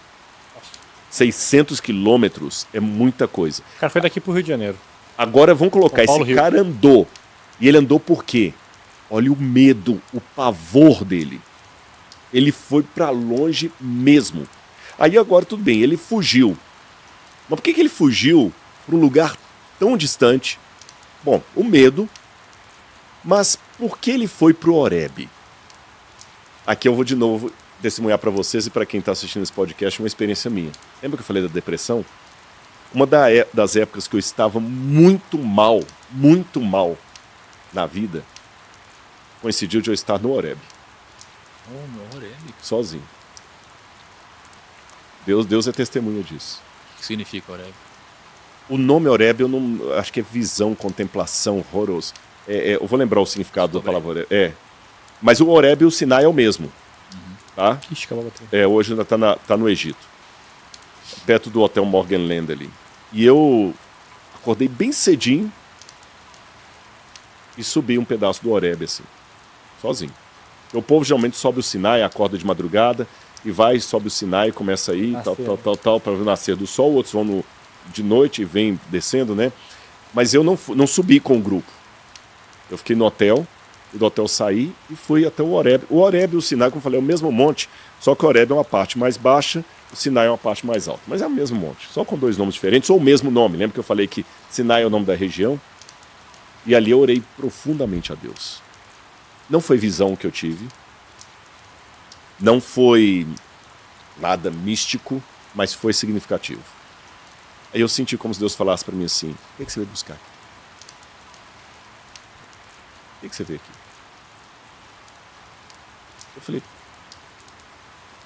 [SPEAKER 1] 600 quilômetros é muita coisa.
[SPEAKER 3] O cara foi daqui pro Rio de Janeiro.
[SPEAKER 1] Agora vamos colocar, esse cara andou. E ele andou por quê? Olha o medo, o pavor dele. Ele foi pra longe mesmo. Aí agora tudo bem, ele fugiu. Mas por que ele fugiu para um lugar tão distante? Bom, o medo. Mas por que ele foi pro Horebe? Aqui eu vou de novo testemunhar para vocês e para quem está assistindo esse podcast uma experiência minha. Lembra que eu falei da depressão? Uma das épocas que eu estava muito mal na vida, coincidiu de eu estar no Horebe.
[SPEAKER 4] Oh, no Horebe.
[SPEAKER 1] Sozinho. Deus é testemunha disso.
[SPEAKER 4] O que significa Horebe?
[SPEAKER 1] O nome Horebe, eu não acho que é visão, contemplação, horroroso. Eu vou lembrar o significado da palavra Horebe. Mas o Horebe e o Sinai é o mesmo. Tá?
[SPEAKER 3] Ixi, acabou.
[SPEAKER 1] Hoje ainda tá no Egito. Perto do Hotel Morgan Land ali. E eu acordei bem cedinho e subi um pedaço do Horebe, assim. Sozinho. O povo geralmente sobe o Sinai, acorda de madrugada e vai, sobe o Sinai e começa a ir, tal, para ver o nascer do sol. Outros vão de noite e vem descendo, né? Mas eu não subi com o grupo. Eu fiquei no hotel, e do hotel saí e fui até o Horebe. O Horebe e o Sinai, como eu falei, é o mesmo monte, só que o Horebe é uma parte mais baixa, o Sinai é uma parte mais alta. Mas é o mesmo monte, só com 2 nomes diferentes, ou o mesmo nome. Lembra que eu falei que Sinai é o nome da região? E ali eu orei profundamente a Deus. Não foi visão que eu tive, não foi nada místico, mas foi significativo. Aí eu senti como se Deus falasse para mim assim: o que você veio buscar aqui? O que você veio aqui? Eu falei,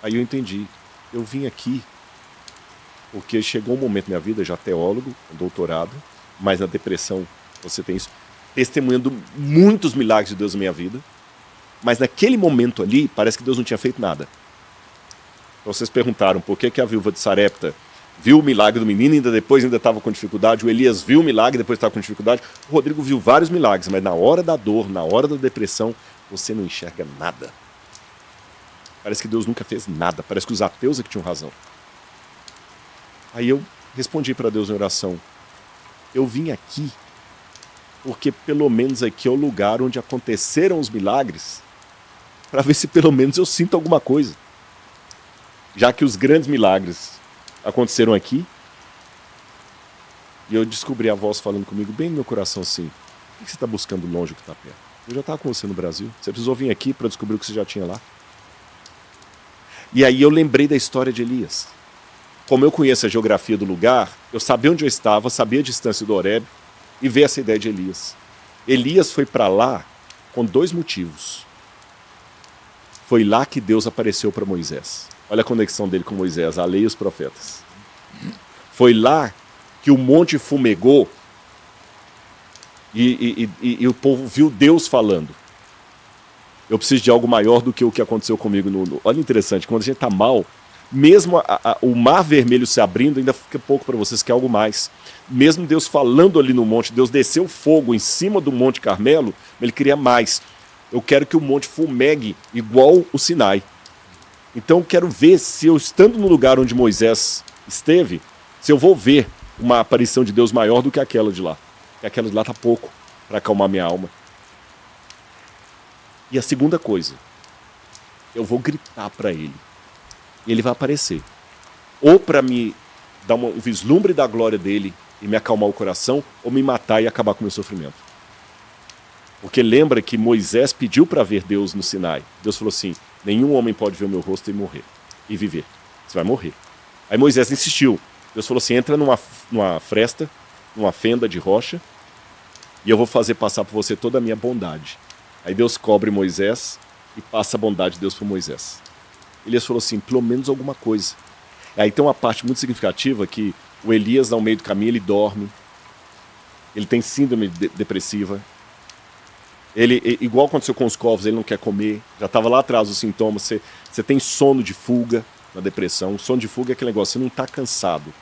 [SPEAKER 1] aí eu entendi, eu vim aqui porque chegou um momento na minha vida, já teólogo, doutorado, mas na depressão você tem isso, testemunhando muitos milagres de Deus na minha vida, mas naquele momento ali, parece que Deus não tinha feito nada. Então vocês perguntaram por que a viúva de Sarepta viu o milagre do menino e depois ainda estava com dificuldade, o Elias viu o milagre e depois estava com dificuldade, o Rodrigo viu vários milagres, mas na hora da dor, na hora da depressão, você não enxerga nada. Parece que Deus nunca fez nada, parece que os ateus é que tinham razão. Aí eu respondi para Deus em oração: eu vim aqui porque pelo menos aqui é o lugar onde aconteceram os milagres, para ver se pelo menos eu sinto alguma coisa. Já que os grandes milagres aconteceram aqui, e eu descobri a voz falando comigo bem no meu coração assim: o que você está buscando longe do que está perto? Eu já estava com você no Brasil, você precisou vir aqui para descobrir o que você já tinha lá. E aí eu lembrei da história de Elias. Como eu conheço a geografia do lugar, eu sabia onde eu estava, sabia a distância do Horebe, e veio essa ideia de Elias. Elias foi para lá com 2 motivos. Foi lá que Deus apareceu para Moisés. Olha a conexão dele com Moisés, a lei e os profetas. Foi lá que o monte fumegou e o povo viu Deus falando: eu preciso de algo maior do que o que aconteceu comigo. Olha, interessante, quando a gente está mal, mesmo o mar vermelho se abrindo, ainda fica pouco para vocês, que é algo mais. Mesmo Deus falando ali no monte, Deus desceu fogo em cima do Monte Carmelo, ele queria mais. Eu quero que o monte fumegue igual o Sinai. Então eu quero ver se eu, estando no lugar onde Moisés esteve, se eu vou ver uma aparição de Deus maior do que aquela de lá. Porque aquela de lá está pouco para acalmar minha alma. E a segunda coisa, eu vou gritar para ele. E ele vai aparecer. Ou para me dar um vislumbre da glória dele e me acalmar o coração, ou me matar e acabar com o meu sofrimento. Porque lembra que Moisés pediu para ver Deus no Sinai. Deus falou assim: nenhum homem pode ver o meu rosto e morrer. E viver. Você vai morrer. Aí Moisés insistiu. Deus falou assim: entra numa fresta, numa fenda de rocha, e eu vou fazer passar por você toda a minha bondade. Aí Deus cobre Moisés e passa a bondade de Deus por Moisés. Elias falou assim: pelo menos alguma coisa. Aí tem uma parte muito significativa que o Elias, no meio do caminho, ele dorme. Ele tem síndrome depressiva. Ele, igual aconteceu com os corvos, ele não quer comer. Já estava lá atrás os sintomas. Você tem sono de fuga na depressão. Sono de fuga é aquele negócio: você não está cansado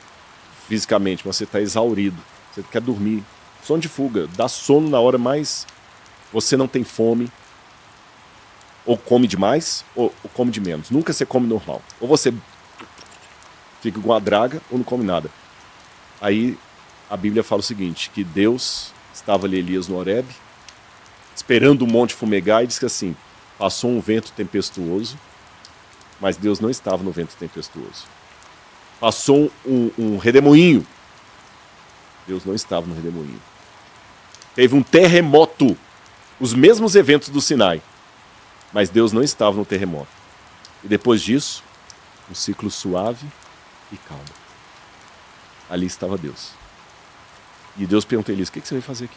[SPEAKER 1] fisicamente, mas você está exaurido. Você quer dormir. Sono de fuga. Dá sono na hora mais... Você não tem fome. Ou come demais, ou come de menos. Nunca você come normal. Ou você fica com uma draga, ou não come nada. Aí a Bíblia fala o seguinte: que Deus estava ali, Elias, no Horebe, esperando o monte fumegar, e diz que assim: passou um vento tempestuoso, mas Deus não estava no vento tempestuoso. Passou um redemoinho, Deus não estava no redemoinho. Teve um terremoto, os mesmos eventos do Sinai, mas Deus não estava no terremoto. E depois disso, um ciclo suave e calmo. Ali estava Deus. E Deus perguntou a Elias: o que você veio fazer aqui?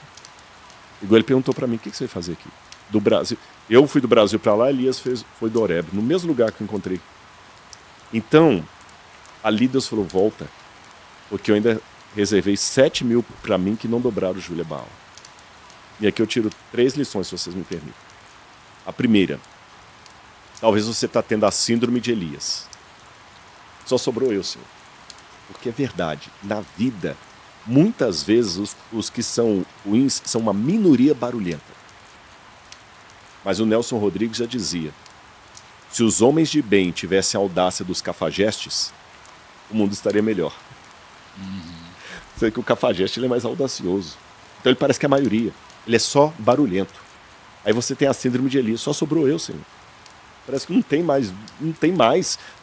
[SPEAKER 1] Igual ele perguntou para mim: o que você veio fazer aqui? Do Brasil. Eu fui do Brasil para lá, Elias foi do Horebe, no mesmo lugar que eu encontrei. Então, ali Deus falou: volta, porque eu ainda reservei 7 mil para mim que não dobraram o joelho a Baal. E aqui eu tiro 3 lições, se vocês me permitem. A primeira, talvez você está tendo a síndrome de Elias. Só sobrou eu, Senhor. Porque é verdade, na vida, muitas vezes os que são ruins são uma minoria barulhenta. Mas o Nelson Rodrigues já dizia, se os homens de bem tivessem a audácia dos cafajestes, o mundo estaria melhor. Sei que o cafajeste ele é mais audacioso. Então ele parece que é a maioria. Ele é só barulhento. Aí você tem a síndrome de Elias, só sobrou eu, Senhor. Parece que não tem mais.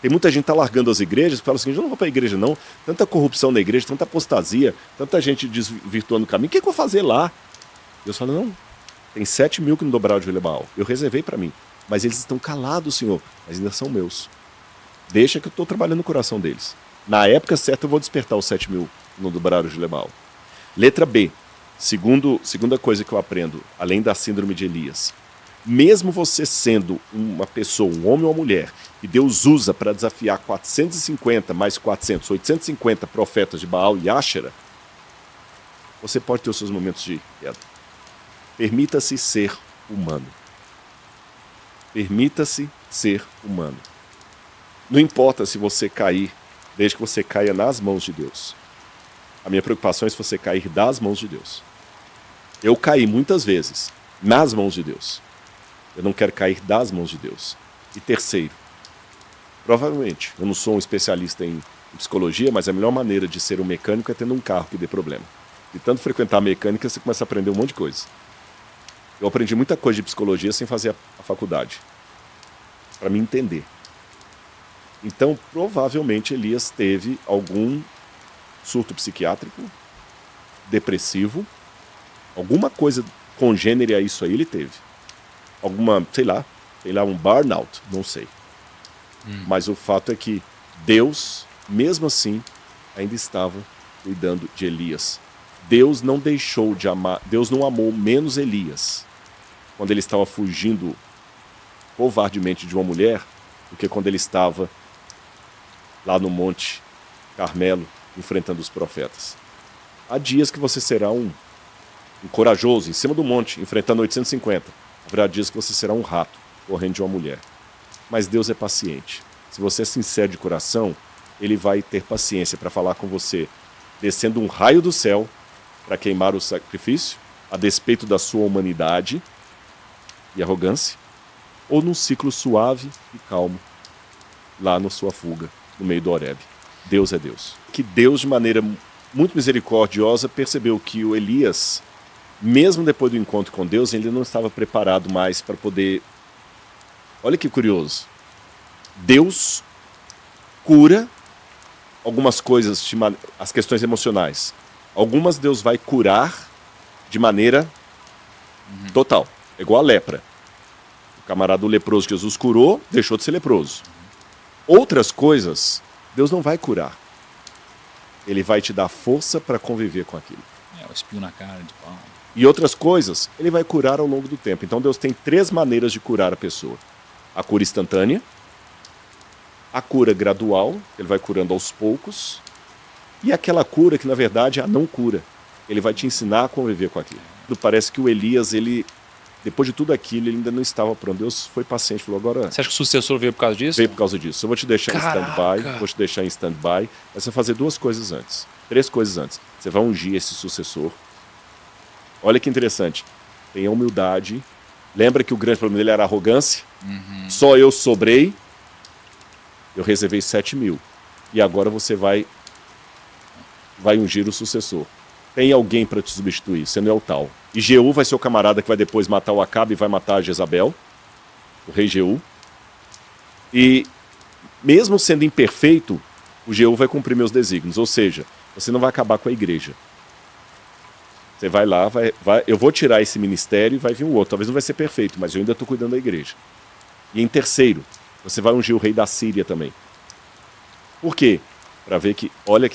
[SPEAKER 1] Tem muita gente que tá largando as igrejas, que fala assim, eu não vou para a igreja não. Tanta corrupção na igreja, tanta apostasia, tanta gente desvirtuando o caminho. O que eu vou fazer lá? Deus fala, não. Tem 7 mil que não dobraram o joelho a Baal. Eu reservei para mim. Mas eles estão calados, Senhor. Mas ainda são meus. Deixa que eu estou trabalhando no coração deles. Na época certa eu vou despertar os 7 mil que não dobraram o joelho a Baal. Letra B. Segunda coisa que eu aprendo, além da síndrome de Elias. Mesmo você sendo uma pessoa, um homem ou uma mulher, que Deus usa para desafiar 450 mais 400, 850 profetas de Baal e Áxera, você pode ter os seus momentos de queda. Permita-se ser humano. Permita-se ser humano. Não importa se você cair, desde que você caia nas mãos de Deus. A minha preocupação é se você cair das mãos de Deus. Eu caí muitas vezes nas mãos de Deus. Eu não quero cair das mãos de Deus. E terceiro, provavelmente, eu não sou um especialista em psicologia, mas a melhor maneira de ser um mecânico é tendo um carro que dê problema. De tanto frequentar a mecânica, você começa a aprender um monte de coisa. Eu aprendi muita coisa de psicologia sem fazer a faculdade. Para me entender. Então, provavelmente, Elias teve algum surto psiquiátrico, depressivo, alguma coisa congênere a isso aí ele teve. Alguma, sei lá, um burnout, não sei. Mas o fato é que Deus, mesmo assim, ainda estava cuidando de Elias. Deus não deixou de amar, Deus não amou menos Elias quando ele estava fugindo covardemente de uma mulher do que quando ele estava lá no Monte Carmelo enfrentando os profetas. Há dias que você será um corajoso em cima do monte, enfrentando 850. Haverá dias que você será um rato correndo de uma mulher. Mas Deus é paciente. Se você é sincero de coração, Ele vai ter paciência para falar com você, descendo um raio do céu para queimar o sacrifício, a despeito da sua humanidade e arrogância, ou num ciclo suave e calmo, lá na sua fuga, no meio do Horebe. Deus é Deus. Que Deus, de maneira muito misericordiosa, percebeu que o Elias, mesmo depois do encontro com Deus, ele não estava preparado mais para poder... Olha que curioso. Deus cura algumas coisas, as questões emocionais. Algumas Deus vai curar de maneira total. É igual a lepra. O camarada leproso que Jesus curou, deixou de ser leproso. Outras coisas, Deus não vai curar. Ele vai te dar força para conviver com aquilo.
[SPEAKER 4] O espinho na cara de pau.
[SPEAKER 1] E outras coisas, ele vai curar ao longo do tempo. Então Deus tem 3 maneiras de curar a pessoa. A cura instantânea, a cura gradual, ele vai curando aos poucos, e aquela cura que na verdade é a não cura. Ele vai te ensinar a conviver com aquilo. Parece que o Elias, depois de tudo aquilo, ele ainda não estava pronto. Deus foi paciente, falou, agora...
[SPEAKER 4] Você acha que o sucessor veio por causa disso?
[SPEAKER 1] Veio por causa disso. Eu vou te deixar em stand-by, mas você vai fazer 2 coisas antes. 3 coisas antes. Você vai ungir esse sucessor. Olha que interessante. Tenha humildade. Lembra que o grande problema dele era a arrogância? Só eu sobrei. Eu reservei 7 mil. E agora você vai ungir o sucessor. Tem alguém para te substituir, você não é o tal. E Jeú vai ser o camarada que vai depois matar o Acabe e vai matar a Jezabel, o rei Jeú. E mesmo sendo imperfeito, o Jeú vai cumprir meus desígnios. Ou seja, você não vai acabar com a igreja. Você vai lá, eu vou tirar esse ministério e vai vir um outro. Talvez não vai ser perfeito, mas eu ainda estou cuidando da igreja. E em terceiro, você vai ungir o rei da Síria também. Por quê? Para ver que, olha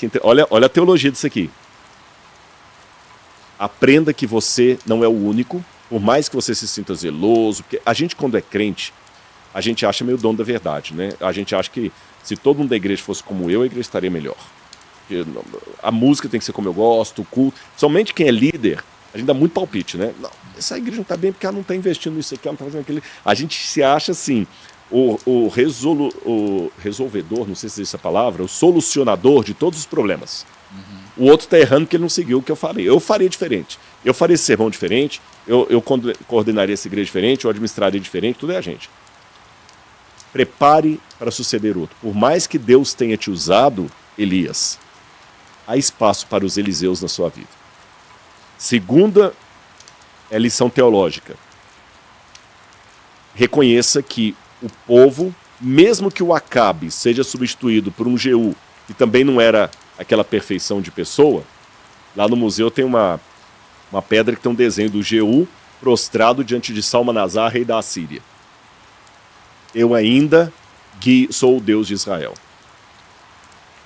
[SPEAKER 1] a teologia disso aqui. Aprenda que você não é o único, por mais que você se sinta zeloso, porque a gente quando é crente, a gente acha meio dono da verdade, né? A gente acha que se todo mundo da igreja fosse como eu, a igreja estaria melhor. porque a música tem que ser como eu gosto, o culto. Somente quem é líder, a gente dá muito palpite, né? Não, essa igreja não está bem porque ela não está investindo nisso aqui, ela não está fazendo aquilo. A gente se acha assim, o resolvedor, não sei se é essa palavra, o solucionador de todos os problemas. O outro está errando porque ele não seguiu o que eu falei. Eu faria diferente. Eu faria esse sermão diferente, eu coordenaria essa igreja diferente, eu administraria diferente, tudo é a gente. Prepare para suceder outro. Por mais que Deus tenha te usado, Elias, há espaço para os Eliseus na sua vida. Segunda é lição teológica. Reconheça que o povo, mesmo que o Acabe seja substituído por um Jeú, que também não era aquela perfeição de pessoa, lá no museu tem uma pedra que tem um desenho do Jeú prostrado diante de Salmanasar, rei da Assíria. Eu ainda sou o Deus de Israel.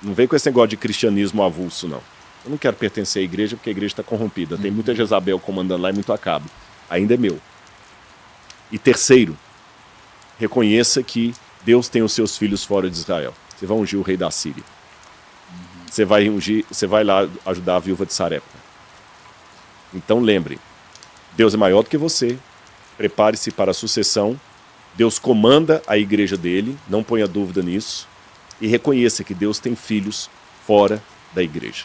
[SPEAKER 1] Não vem com esse negócio de cristianismo avulso, não. Eu não quero pertencer à igreja porque a igreja está corrompida. Tem muita Jezabel comandando lá e muito Acabe. Ainda é meu. E terceiro, reconheça que Deus tem os seus filhos fora de Israel. Você vai ungir o rei da Síria. Você vai lá ajudar a viúva de Sarepta. Então lembre, Deus é maior do que você. Prepare-se para a sucessão. Deus comanda a igreja dele, não ponha dúvida nisso. E reconheça que Deus tem filhos fora da igreja.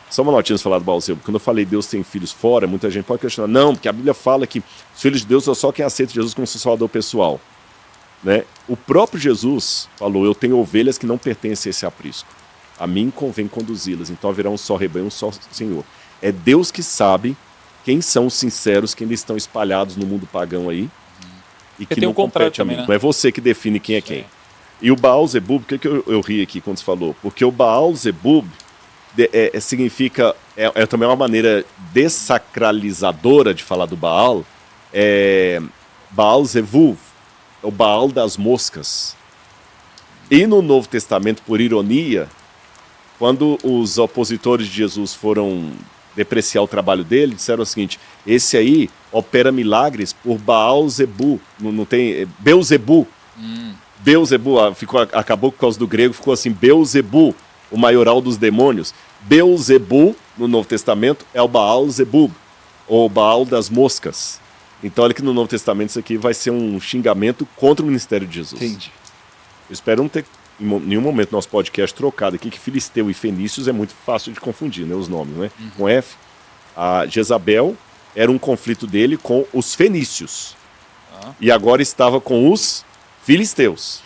[SPEAKER 1] Só uma notinha falar do Baal-Zebub. Quando eu falei Deus tem filhos fora, muita gente pode questionar. Não, porque a Bíblia fala que os filhos de Deus são só quem aceita Jesus como seu salvador pessoal. Né? O próprio Jesus falou, eu tenho ovelhas que não pertencem a esse aprisco. A mim convém conduzi-las. Então haverá um só rebanho, um só Senhor. É Deus que sabe quem são os sinceros que ainda estão espalhados no mundo pagão aí. E que não compete a mim. Né? Não é você que define quem é quem. E o Baal-Zebub, por que eu ri aqui quando você falou? Porque o Baal-Zebub significa, também uma maneira dessacralizadora de falar do Baal, Baal-Zevuv, o Baal das moscas. E no Novo Testamento, por ironia, quando os opositores de Jesus foram depreciar o trabalho dele, disseram o seguinte, esse aí opera milagres por Baal-Zebu, não tem, Beuzebu. Beuzebu, acabou por causa do grego, ficou assim, Beuzebu, o maioral dos demônios. Beuzebu, no Novo Testamento, é o Baal-Zebub, ou Baal das moscas. Então olha que no Novo Testamento isso aqui vai ser um xingamento contra o ministério de Jesus.
[SPEAKER 3] Entendi.
[SPEAKER 1] Eu espero não ter em nenhum momento no nosso podcast trocado aqui que Filisteu e Fenícios é muito fácil de confundir, né, os nomes, né? Com F. A Jezabel era um conflito dele com os fenícios. E agora estava com os filisteus.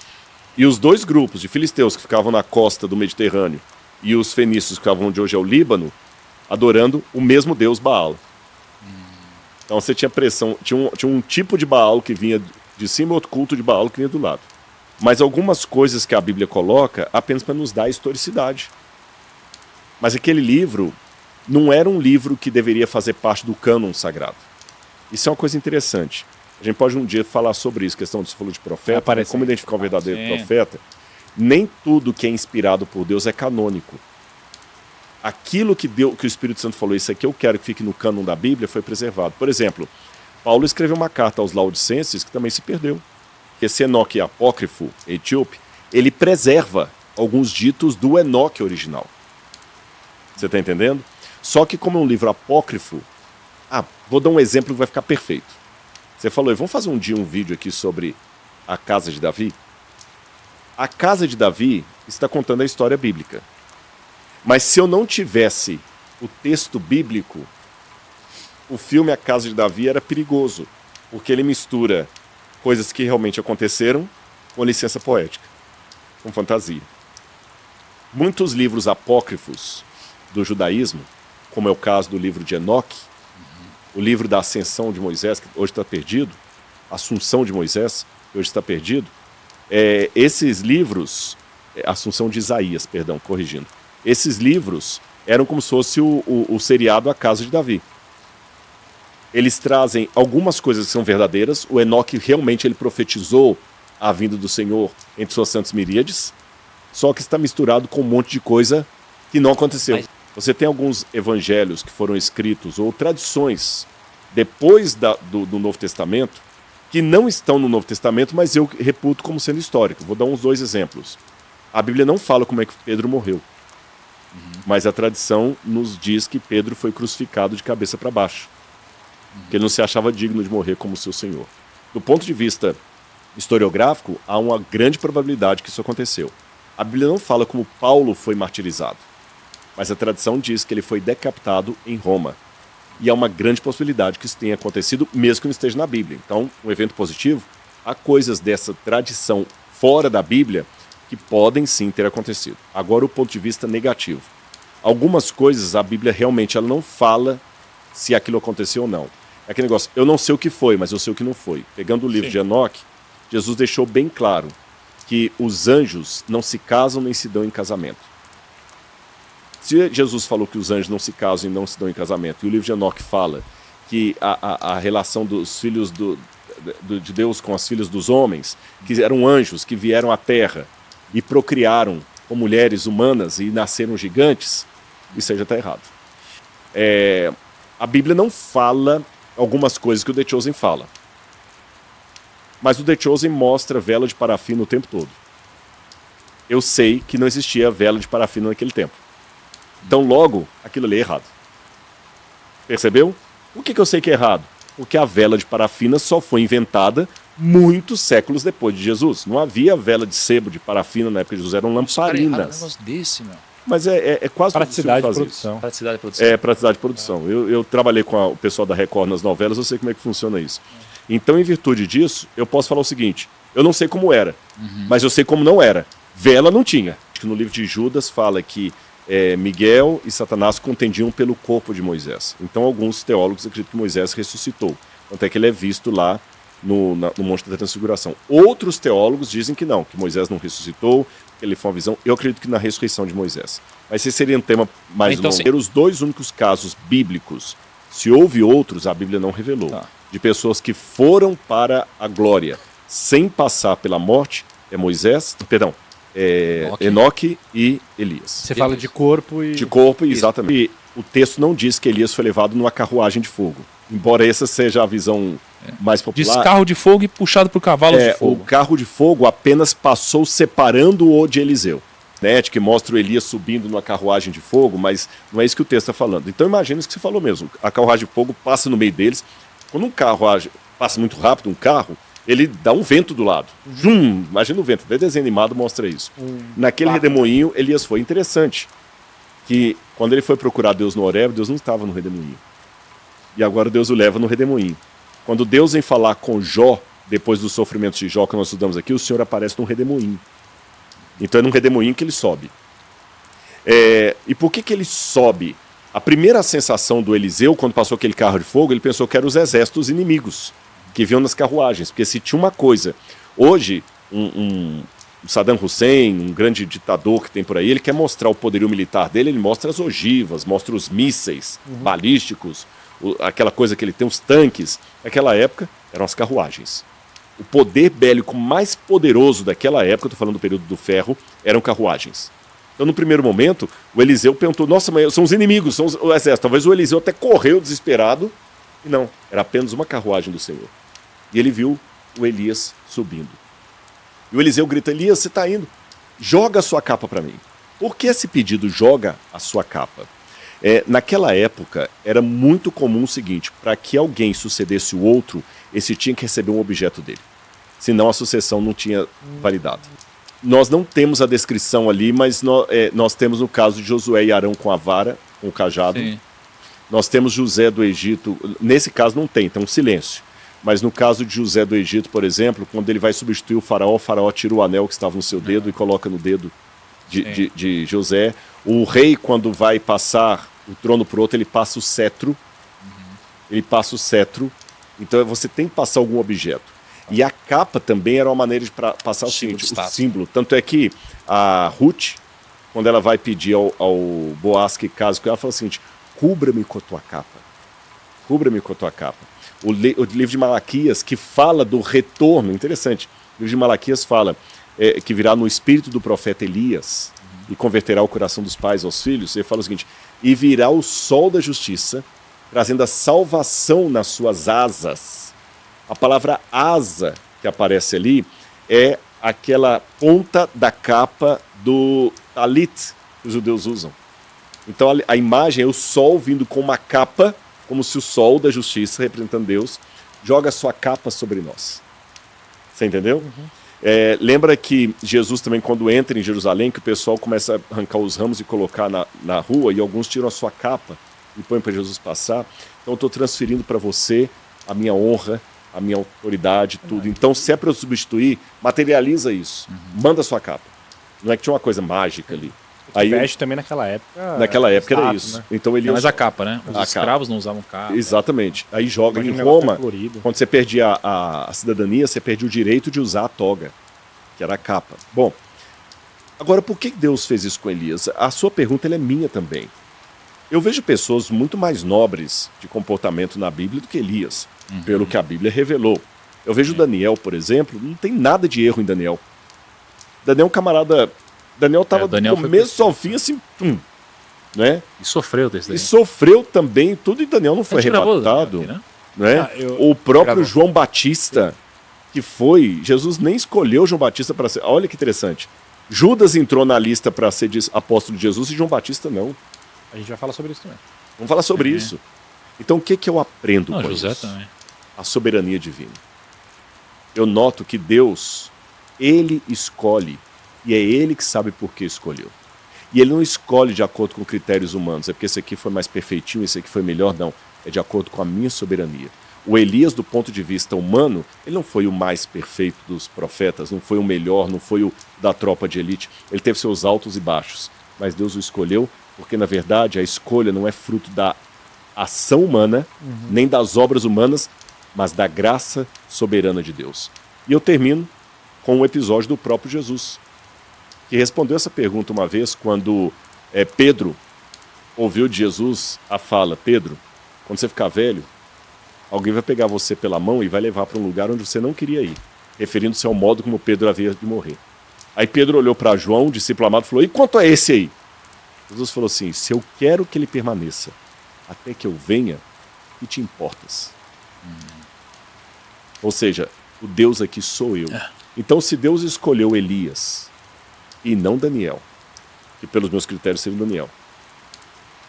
[SPEAKER 1] E os dois grupos de filisteus que ficavam na costa do Mediterrâneo e os fenícios que ficavam onde hoje é o Líbano, adorando o mesmo deus Baal. Então você tinha pressão, tinha um tipo de Baal que vinha de cima e outro culto de Baal que vinha do lado. Mas algumas coisas que a Bíblia coloca apenas para nos dar historicidade. Mas aquele livro não era um livro que deveria fazer parte do cânon sagrado. Isso é uma coisa interessante. A gente pode um dia falar sobre isso, questão de você falou de profeta, né? Como identificar o verdadeiro profeta. Nem tudo que é inspirado por Deus é canônico. Aquilo que o Espírito Santo falou, isso aqui eu quero que fique no cânon da Bíblia, foi preservado. Por exemplo, Paulo escreveu uma carta aos Laodicenses que também se perdeu. Esse Enoque apócrifo, etíope, ele preserva alguns ditos do Enoque original. Você está entendendo? Só que como é um livro apócrifo, vou dar um exemplo que vai ficar perfeito. Você falou, vamos fazer um dia um vídeo aqui sobre a casa de Davi? A casa de Davi está contando a história bíblica. Mas se eu não tivesse o texto bíblico, o filme A Casa de Davi era perigoso, porque ele mistura coisas que realmente aconteceram com licença poética, com fantasia. Muitos livros apócrifos do judaísmo, como é o caso do livro de Enoque, o livro da Ascensão de Moisés, que hoje está perdido, Assunção de Moisés, que hoje está perdido, esses livros, Assunção de Isaías, perdão, corrigindo, esses livros eram como se fosse o seriado A Casa de Davi. Eles trazem algumas coisas que são verdadeiras. O Enoque realmente ele profetizou a vinda do Senhor entre suas santas miríades, só que está misturado com um monte de coisa que não aconteceu. Você tem alguns evangelhos que foram escritos, ou tradições, depois do Novo Testamento, que não estão no Novo Testamento, mas eu reputo como sendo histórico. Vou dar uns 2 exemplos. A Bíblia não fala como é que Pedro morreu. Mas a tradição nos diz que Pedro foi crucificado de cabeça para baixo. Que ele não se achava digno de morrer como seu Senhor. Do ponto de vista historiográfico, há uma grande probabilidade que isso aconteceu. A Bíblia não fala como Paulo foi martirizado, mas a tradição diz que ele foi decapitado em Roma. E há uma grande possibilidade que isso tenha acontecido, mesmo que não esteja na Bíblia. Então, um evento positivo, há coisas dessa tradição fora da Bíblia que podem sim ter acontecido. Agora, o ponto de vista negativo. Algumas coisas, a Bíblia realmente ela não fala se aquilo aconteceu ou não. É aquele negócio, eu não sei o que foi, mas eu sei o que não foi. Pegando o livro de Enoque, Jesus deixou bem claro que os anjos não se casam nem se dão em casamento. Se Jesus falou que os anjos não se casam e não se dão em casamento, e o livro de Enoque fala que a relação dos filhos de Deus com as filhas dos homens, que eram anjos que vieram à terra e procriaram com mulheres humanas e nasceram gigantes, isso aí já está errado. A Bíblia não fala algumas coisas que o The Chosen fala. Mas o The Chosen mostra vela de parafina o tempo todo. Eu sei que não existia vela de parafina naquele tempo. Então, logo, aquilo ali é errado. Percebeu? Por que eu sei que é errado? Porque a vela de parafina só foi inventada muitos séculos depois de Jesus. Não havia vela de sebo de parafina na época de Jesus, eram lamparinas.
[SPEAKER 4] Um negócio desse, meu.
[SPEAKER 1] Mas é quase
[SPEAKER 3] praticidade de produção.
[SPEAKER 4] Praticidade de produção.
[SPEAKER 1] É, praticidade de produção. Eu trabalhei com o pessoal da Record nas novelas, eu sei como é que funciona isso. Então, em virtude disso, eu posso falar o seguinte, eu não sei como era, mas eu sei como não era. Vela não tinha. No livro de Judas fala que Miguel e Satanás contendiam pelo corpo de Moisés. Então, alguns teólogos acreditam que Moisés ressuscitou. Tanto é que ele é visto lá no Monte da Transfiguração. Outros teólogos dizem que não, que Moisés não ressuscitou, que ele foi uma visão. Eu acredito que na ressurreição de Moisés. Mas esse seria um tema mais longo. Sim. Os dois únicos casos bíblicos, se houve outros, a Bíblia não revelou, de pessoas que foram para a glória sem passar pela morte, Enoque e Elias.
[SPEAKER 3] Você fala de corpo e...
[SPEAKER 1] De corpo, exatamente. E o texto não diz que Elias foi levado numa carruagem de fogo. Embora essa seja a visão mais popular.
[SPEAKER 4] Diz carro de fogo e puxado por cavalos de fogo.
[SPEAKER 1] O carro de fogo apenas passou separando-o de Eliseu. Né, que mostra o Elias subindo numa carruagem de fogo, mas não é isso que o texto está falando. Então imagina isso que você falou mesmo. A carruagem de fogo passa no meio deles. Quando um carro passa muito rápido, um carro, ele dá um vento do lado. Imagina o vento. Até desenho animado mostra isso. Naquele redemoinho, Elias foi interessante. Que quando ele foi procurar Deus no Horebe, Deus não estava no redemoinho. E agora Deus o leva no redemoinho. Quando Deus vem falar com Jó, depois dos sofrimentos de Jó que nós estudamos aqui, o Senhor aparece num redemoinho. Então é num redemoinho que ele sobe. E por que ele sobe? A primeira sensação do Eliseu, quando passou aquele carro de fogo, ele pensou que eram os exércitos inimigos que vinham nas carruagens. Porque se tinha uma coisa... Hoje, um Saddam Hussein, um grande ditador que tem por aí, ele quer mostrar o poderio militar dele, ele mostra as ogivas, mostra os mísseis balísticos, aquela coisa que ele tem, os tanques. Naquela época, eram as carruagens. O poder bélico mais poderoso daquela época, estou falando do período do ferro, eram carruagens. Então, no primeiro momento, o Eliseu perguntou, nossa, mas são os inimigos, são o exército. Talvez o Eliseu até correu desesperado, e não, era apenas uma carruagem do Senhor. E ele viu o Elias subindo. E o Eliseu grita, Elias, você está indo? Joga a sua capa para mim. Por que esse pedido, joga a sua capa? Naquela época, era muito comum o seguinte, para que alguém sucedesse o outro, esse tinha que receber um objeto dele. Senão a sucessão não tinha validade. Nós não temos a descrição ali, mas nós temos no caso de Josué e Arão com a vara, com o cajado. Sim. Nós temos José do Egito, nesse caso não tem um silêncio. Mas no caso de José do Egito, por exemplo, quando ele vai substituir o faraó tira o anel que estava no seu dedo e coloca no dedo de José. O rei, quando vai passar o trono para o outro, ele passa o cetro. Ele passa o cetro. Então você tem que passar algum objeto. E a capa também era uma maneira de passar o símbolo. Tanto é que a Ruth, quando ela vai pedir ao Boaz que case com ela, fala o seguinte, cubra-me com a tua capa. Cubra-me com a tua capa. O livro de Malaquias, que fala do retorno, interessante, o livro de Malaquias fala que virá no espírito do profeta Elias e converterá o coração dos pais aos filhos, ele fala o seguinte, e virá o sol da justiça, trazendo a salvação nas suas asas. A palavra asa que aparece ali é aquela ponta da capa do talit que os judeus usam. Então a imagem é o sol vindo com uma capa, como se o sol da justiça, representando Deus, joga a sua capa sobre nós. Você entendeu? Lembra que Jesus também, quando entra em Jerusalém, que o pessoal começa a arrancar os ramos e colocar na rua, e alguns tiram a sua capa e põem para Jesus passar. Então eu estou transferindo para você a minha honra, a minha autoridade, tudo. Então, se é para eu substituir, materializa isso. Manda a sua capa. Não é que tinha uma coisa mágica ali.
[SPEAKER 3] Aí veste também naquela época.
[SPEAKER 1] Naquela época era isso. Né? Então ele
[SPEAKER 4] mas a capa, né? Os escravos não usavam capa.
[SPEAKER 1] Exatamente. Aí joga em Roma. Quando você perdia a cidadania, você perdia o direito de usar a toga, que era a capa. Bom, agora por que Deus fez isso com Elias? A sua pergunta ela é minha também. Eu vejo pessoas muito mais nobres de comportamento na Bíblia do que Elias, pelo que a Bíblia revelou. Eu vejo Daniel, por exemplo, não tem nada de erro em Daniel. Daniel é um camarada. Daniel estava do começo ao fim, assim, né?
[SPEAKER 4] E sofreu desse daí.
[SPEAKER 1] E sofreu também, tudo, e Daniel não foi arrebatado. Aqui, né? O próprio João Batista, que foi, Jesus nem escolheu João Batista para ser. Olha que interessante. Judas entrou na lista para ser apóstolo de Jesus e João Batista não.
[SPEAKER 3] A gente vai falar sobre isso também.
[SPEAKER 1] Vamos falar sobre isso. Então o que eu aprendo com
[SPEAKER 4] José
[SPEAKER 1] isso?
[SPEAKER 4] Também.
[SPEAKER 1] A soberania divina. Eu noto que Deus, ele escolhe. E é ele que sabe por que escolheu. E ele não escolhe de acordo com critérios humanos. É porque esse aqui foi mais perfeitinho, esse aqui foi melhor. Não. É de acordo com a minha soberania. O Elias, do ponto de vista humano, ele não foi o mais perfeito dos profetas, não foi o melhor, não foi o da tropa de elite. Ele teve seus altos e baixos. Mas Deus o escolheu porque, na verdade, a escolha não é fruto da ação humana, nem das obras humanas, mas da graça soberana de Deus. E eu termino com um episódio do próprio Jesus, que respondeu essa pergunta uma vez quando Pedro ouviu de Jesus a fala: Pedro, quando você ficar velho, alguém vai pegar você pela mão e vai levar para um lugar onde você não queria ir, referindo-se ao modo como Pedro havia de morrer. Aí Pedro olhou para João, discípulo amado, e falou: e quanto a esse aí? Jesus falou assim: se eu quero que ele permaneça até que eu venha, que te importas? Ou seja, o Deus aqui sou eu. Então, se Deus escolheu Elias e não Daniel, que pelos meus critérios seria Daniel,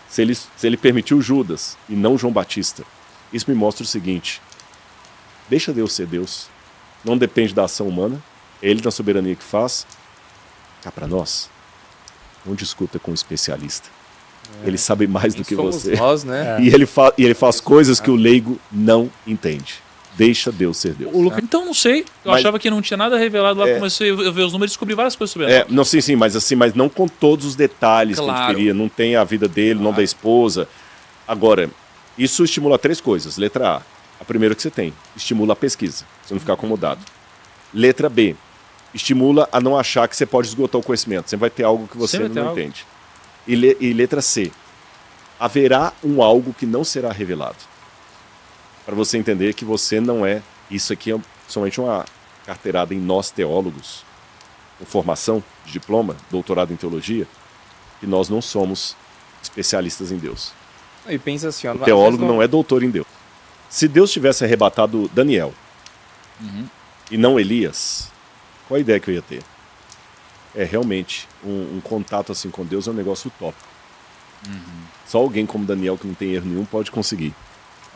[SPEAKER 1] se ele permitiu Judas e não João Batista, isso me mostra o seguinte: deixa Deus ser Deus, não depende da ação humana, é ele na soberania que faz. Cá para nós, não discuta com um especialista, ele sabe mais do que você,
[SPEAKER 2] nós, né?
[SPEAKER 1] e ele faz coisas que o leigo não entende. Deixa Deus ser Deus.
[SPEAKER 4] Então, não sei. Eu achava que não tinha nada revelado lá. Comecei a ver os números e descobri várias coisas sobre ele.
[SPEAKER 1] Não, sim, mas não com todos os detalhes que a gente queria. Não tem a vida dele, não da esposa. Agora, isso estimula 3 coisas. Letra A primeira que você tem, estimula a pesquisa, você não ficar acomodado. Letra B, estimula a não achar que você pode esgotar o conhecimento. Você vai ter algo que você não entende. E letra C, haverá um algo que não será revelado. Para você entender que você não é... Isso aqui é somente uma carteirada em nós teólogos, com formação de diploma, doutorado em teologia, que nós não somos especialistas em Deus.
[SPEAKER 2] E pensa assim, ó,
[SPEAKER 1] o teólogo não é doutor em Deus. Se Deus tivesse arrebatado Daniel e não Elias, qual a ideia que eu ia ter? Realmente, um contato assim com Deus é um negócio utópico. Só alguém como Daniel, que não tem erro nenhum, pode conseguir.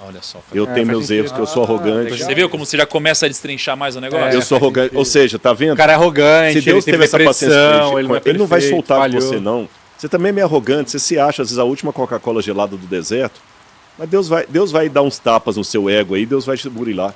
[SPEAKER 4] Olha só.
[SPEAKER 1] Eu tenho meus erros, que eu sou arrogante.
[SPEAKER 4] Você viu como você já começa a destrinchar mais o negócio?
[SPEAKER 1] Eu sou arrogante. Ou seja, tá vendo?
[SPEAKER 3] O cara é arrogante,
[SPEAKER 1] se Deus teve essa paciência, ele não vai soltar
[SPEAKER 3] falhou.
[SPEAKER 1] você, não. Você também é meio arrogante, você se acha, às vezes, a última Coca-Cola gelada do deserto, mas Deus vai dar uns tapas no seu ego aí, Deus vai te burilar.